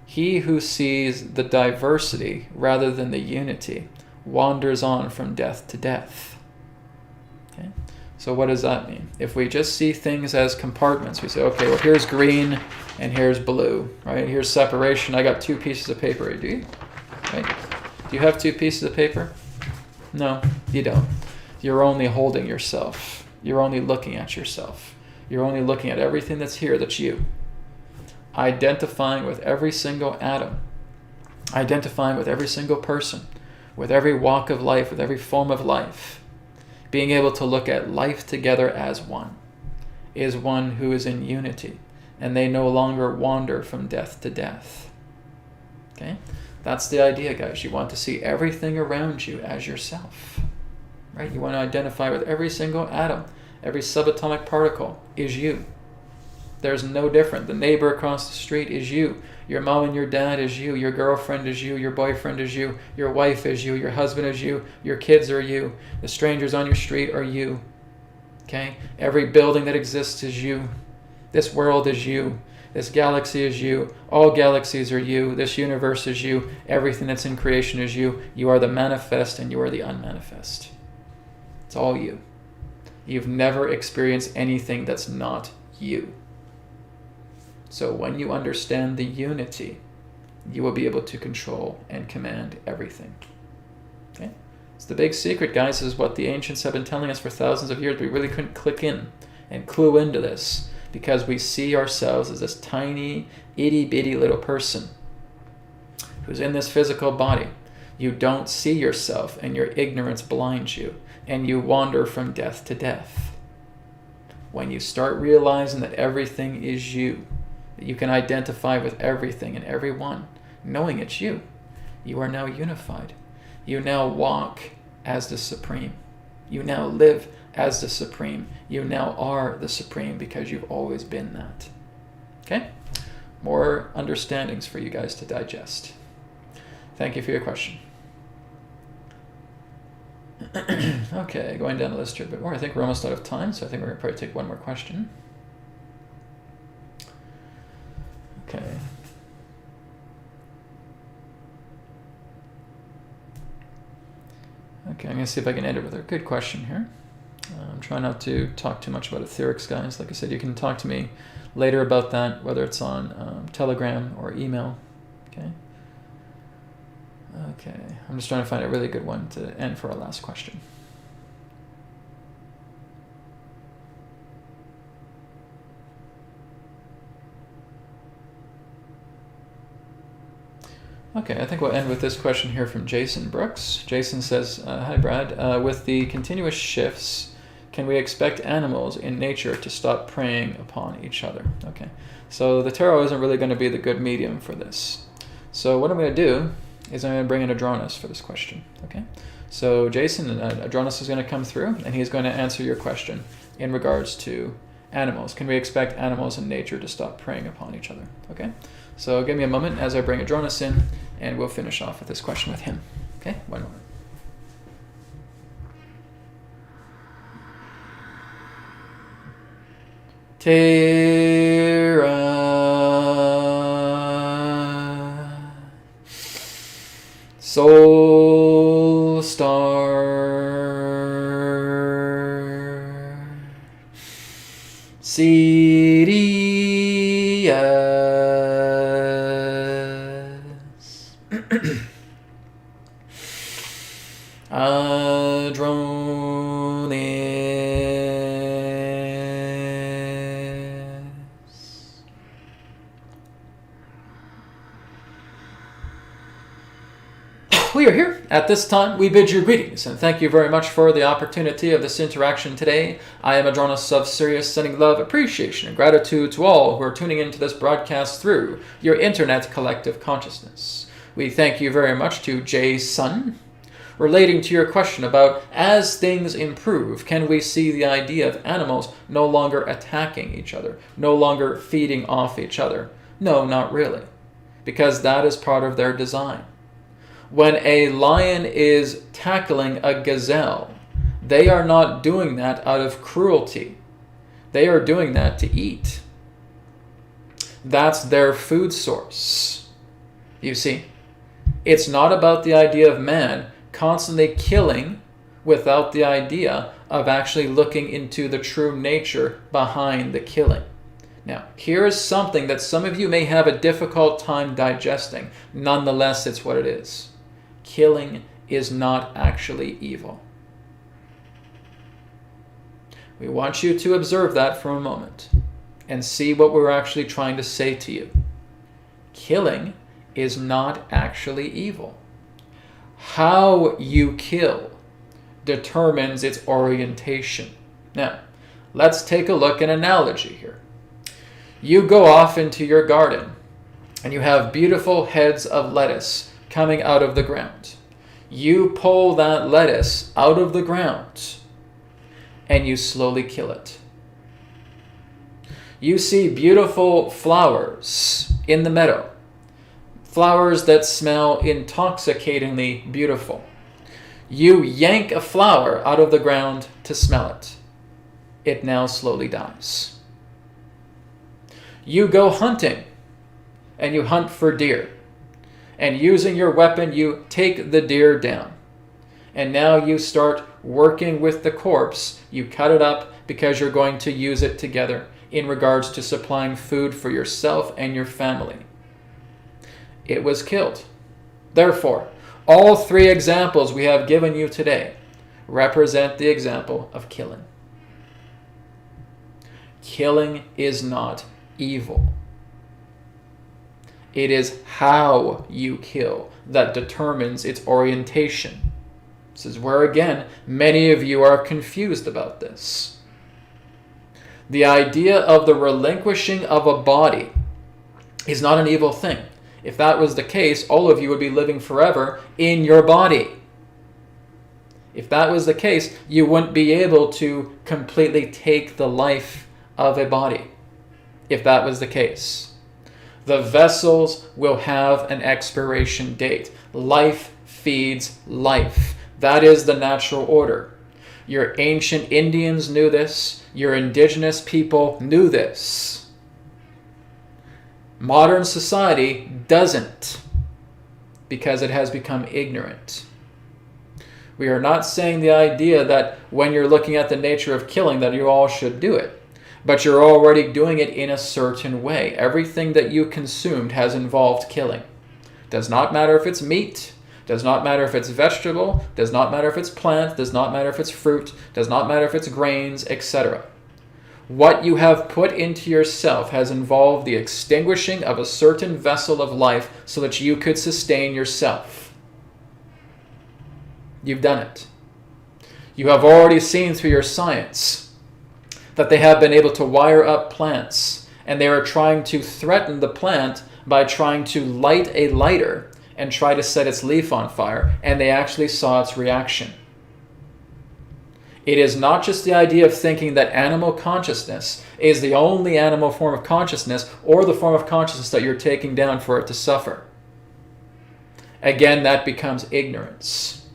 He who sees the diversity rather than the unity wanders on from death to death. Okay? So what does that mean? If we just see things as compartments, we say, okay, well, here's green and here's blue, right? Here's separation. I got 2 pieces of paper. Do you? Right? Do you have 2 pieces of paper? No, you don't. You're only holding yourself. You're only looking at yourself. You're only looking at everything that's here, that's you. Identifying with every single atom, identifying with every single person, with every walk of life, with every form of life, being able to look at life together as one, is one who is in unity, and they no longer wander from death to death. Okay? That's the idea, guys. You want to see everything around you as yourself, right? You want to identify with every single atom, every subatomic particle is you. There's no different. The neighbor across the street is you. Your mom and your dad is you. Your girlfriend is you. Your boyfriend is you. Your wife is you. Your husband is you. Your kids are you. The strangers on your street are you. Okay? Every building that exists is you. This world is you. This galaxy is you. All galaxies are you. This universe is you. Everything that's in creation is you. You are the manifest and you are the unmanifest. It's all you. You've never experienced anything that's not you. So when you understand the unity, you will be able to control and command everything. Okay? It's the big secret, guys. This is what the ancients have been telling us for thousands of years. We really couldn't click in and clue into this because we see ourselves as this tiny, itty-bitty little person who's in this physical body. You don't see yourself, and your ignorance blinds you, and you wander from death to death. When you start realizing that everything is you, that you can identify with everything and everyone, knowing it's you, you are now unified. You now walk as the Supreme. You now live as the Supreme. You now are the Supreme because you've always been that. Okay? More understandings for you guys to digest. Thank you for your question. Okay, going down the list here a bit more. I think we're almost out of time, so I think we're going to probably take one more question. Okay. Okay, I'm going to see if I can end it with a good question here. I'm trying not to talk too much about AetherX, guys. Like I said, you can talk to me later about that, whether it's on Telegram or email. Okay. Okay, I'm just trying to find a really good one to end for our last question. Okay, I think we'll end with this question here from Jason Brooks. Jason says, hi Brad, with the continuous shifts, can we expect animals in nature to stop preying upon each other? Okay, so the tarot isn't really going to be the good medium for this. So what I'm going to do is I'm going to bring in Adronis for this question. Okay, so Jason, Adronis is going to come through and he's going to answer your question in regards to animals. Can we expect animals in nature to stop preying upon each other? Okay, so give me a moment as I bring Adronis in and we'll finish off with this question with him. Okay, one moment. Terra Soul Star CDS Adronis. We are here. At this time, we bid you greetings, and thank you very much for the opportunity of this interaction today. I am Adronis of Sirius, sending love, appreciation, and gratitude to all who are tuning into this broadcast through your internet collective consciousness. We thank you very much to Jay Sun. Relating to your question about, as things improve, can we see the idea of animals no longer attacking each other, no longer feeding off each other? No, not really, because that is part of their design. When a lion is tackling a gazelle, they are not doing that out of cruelty. They are doing that to eat. That's their food source. You see, it's not about the idea of man constantly killing without the idea of actually looking into the true nature behind the killing. Now, here is something that some of you may have a difficult time digesting. Nonetheless, it's what it is. Killing is not actually evil. We want you to observe that for a moment and see what we're actually trying to say to you. Killing is not actually evil. How you kill determines its orientation. Now, let's take a look at an analogy here. You go off into your garden and you have beautiful heads of lettuce coming out of the ground. You pull that lettuce out of the ground and you slowly kill it. You see beautiful flowers in the meadow, flowers that smell intoxicatingly beautiful. You yank a flower out of the ground to smell it. It now slowly dies. You go hunting and you hunt for deer. And using your weapon, you take the deer down. And now you start working with the corpse. You cut it up because you're going to use it together in regards to supplying food for yourself and your family. It was killed. Therefore, all three examples we have given you today represent the example of killing. Killing is not evil. It is how you kill that determines its orientation. This is where, again, many of you are confused about this. The idea of the relinquishing of a body is not an evil thing. If that was the case, all of you would be living forever in your body. If that was the case, you wouldn't be able to completely take the life of a body. If that was the case. The vessels will have an expiration date. Life feeds life. That is the natural order. Your ancient Indians knew this. Your indigenous people knew this. Modern society doesn't, because it has become ignorant. We are not saying the idea that when you're looking at the nature of killing that you all should do it, but you're already doing it in a certain way. Everything that you consumed has involved killing. Does not matter if it's meat, does not matter if it's vegetable, does not matter if it's plant, does not matter if it's fruit, does not matter if it's grains, etc. What you have put into yourself has involved the extinguishing of a certain vessel of life so that you could sustain yourself. You've done it. You have already seen through your science that they have been able to wire up plants, and they are trying to threaten the plant by trying to light a lighter and try to set its leaf on fire, and they actually saw its reaction. It is not just the idea of thinking that animal consciousness is the only animal form of consciousness or the form of consciousness that you're taking down for it to suffer. Again, that becomes ignorance.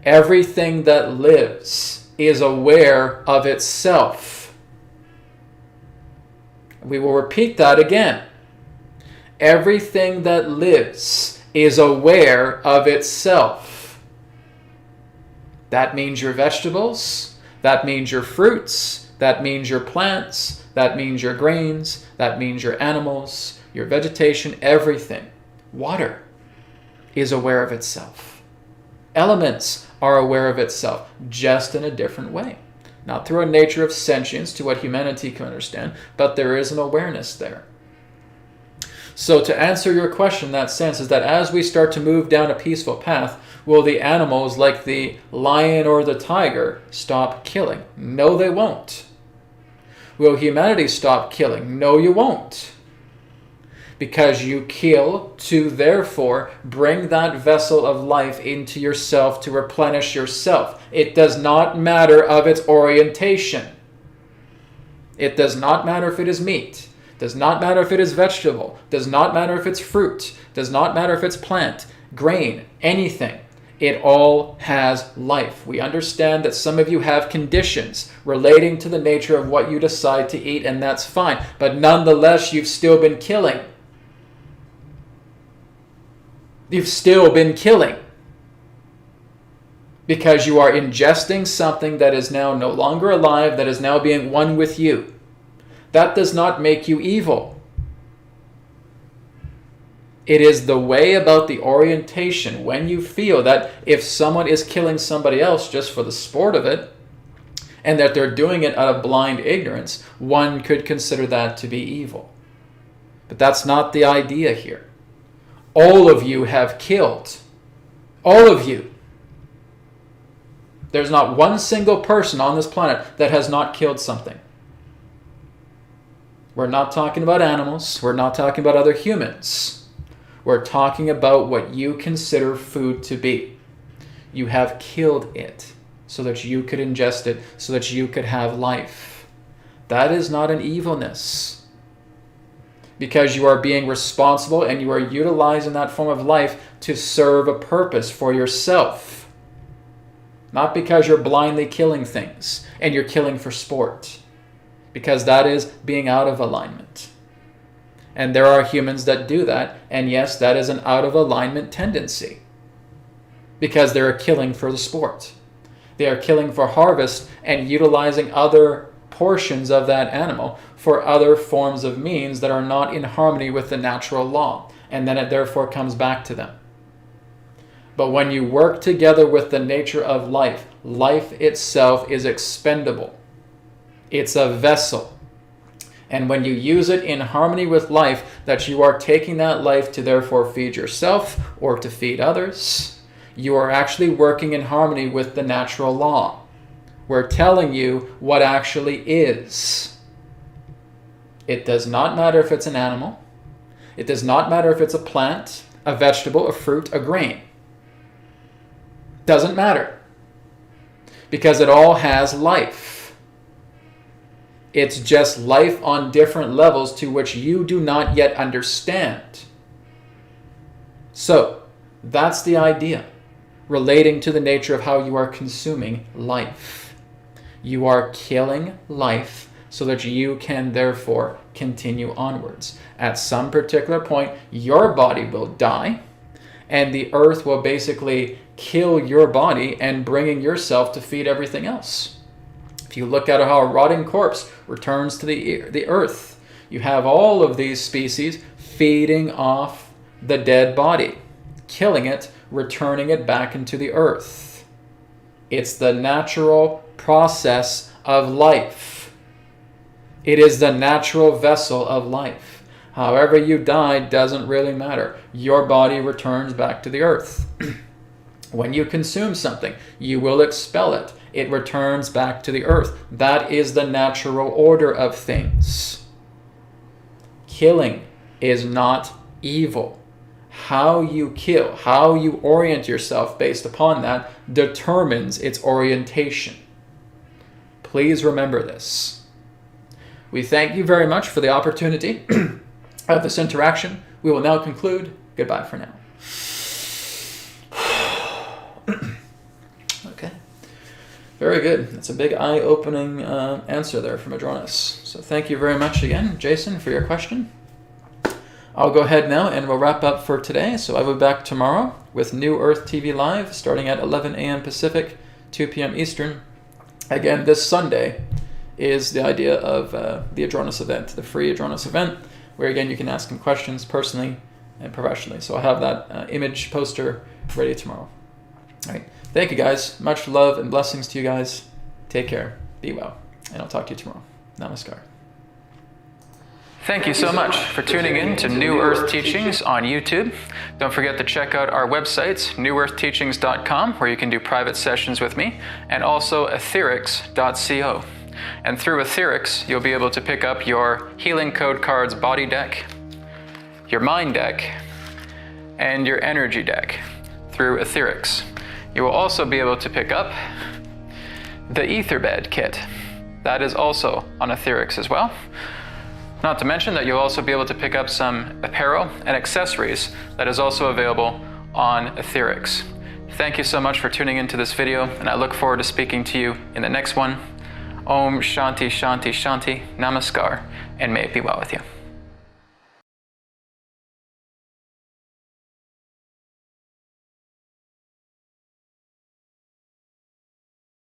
Everything that lives is aware of itself. We will repeat that again. Everything that lives is aware of itself. That means your vegetables, that means your fruits, that means your plants, that means your grains, that means your animals, your vegetation, everything. Water is aware of itself. Elements are aware of itself, just in a different way. Not through a nature of sentience to what humanity can understand, but there is an awareness there. So to answer your question in that sense is that as we start to move down a peaceful path, will the animals like the lion or the tiger stop killing? No, they won't. Will humanity stop killing? No, you won't. Because you kill to therefore bring that vessel of life into yourself to replenish yourself. It does not matter of its orientation. It does not matter if it is meat. Does not matter if it is vegetable. Does not matter if it's fruit. Does not matter if it's plant, grain, anything. It all has life. We understand that some of you have conditions relating to the nature of what you decide to eat, and that's fine. But nonetheless, you've still been killing. You've still been killing. Because you are ingesting something that is now no longer alive, that is now being one with you. That does not make you evil. It is the way about the orientation when you feel that if someone is killing somebody else just for the sport of it, and that they're doing it out of blind ignorance, one could consider that to be evil. But that's not the idea here. All of you have killed. All of you. There's not one single person on this planet that has not killed something. We're not talking about animals. We're not talking about other humans. We're talking about what you consider food to be. You have killed it so that you could ingest it, so that you could have life. That is not an evilness. Because you are being responsible and you are utilizing that form of life to serve a purpose for yourself. Not because you're blindly killing things and you're killing for sport. Because that is being out of alignment. And there are humans that do that, and yes, that is an out of alignment tendency. Because they are killing for the sport. They are killing for harvest and utilizing other portions of that animal for other forms of means that are not in harmony with the natural law. And then it therefore comes back to them. But when you work together with the nature of life, life itself is expendable. It's a vessel. And when you use it in harmony with life, that you are taking that life to therefore feed yourself or to feed others, you are actually working in harmony with the natural law. We're telling you what actually is. It does not matter if it's an animal. It does not matter if it's a plant, a vegetable, a fruit, a grain. Doesn't matter. Because it all has life. It's just life on different levels to which you do not yet understand. So that's the idea relating to the nature of how you are consuming life. You are killing life so that you can therefore continue onwards. At some particular point, your body will die, and the earth will basically kill your body and bringing yourself to feed everything else. If you look at how a rotting corpse returns to the earth, you have all of these species feeding off the dead body, killing it, returning it back into the earth. It's the natural process of life. It is the natural vessel of life. However you die doesn't really matter. Your body returns back to the earth. When you consume something, you will expel it. It returns back to the earth. That is the natural order of things. Killing is not evil. How you kill, how you orient yourself based upon that determines its orientation. Please remember this. We thank you very much for the opportunity of this interaction. We will now conclude. Goodbye for now. Okay. Very good. That's a big eye-opening answer there from Adronis. So thank you very much again, Jason, for your question. I'll go ahead now and we'll wrap up for today. So I will be back tomorrow with New Earth TV Live starting at 11 a.m. Pacific, 2 p.m. Eastern. Again, this Sunday is the idea of the Adronis event, the free Adronis event, where again you can ask him questions personally and professionally. So I'll have that image poster ready tomorrow. All right. Thank you guys. Much love and blessings to you guys. Take care. Be well. And I'll talk to you tomorrow. Namaskar. Thank you so much for tuning in to New Earth Teachings on YouTube. Don't forget to check out our websites, newearthteachings.com, where you can do private sessions with me, and also AetherX.co. And through AetherX, you'll be able to pick up your Healing Code Cards body deck, your mind deck, and your energy deck through AetherX. You will also be able to pick up the Etherbed kit. That is also on AetherX as well. Not to mention that you'll also be able to pick up some apparel and accessories that is also available on AetherX. Thank you so much for tuning into this video, and I look forward to speaking to you in the next one. Om Shanti Shanti Shanti Namaskar, and may it be well with you.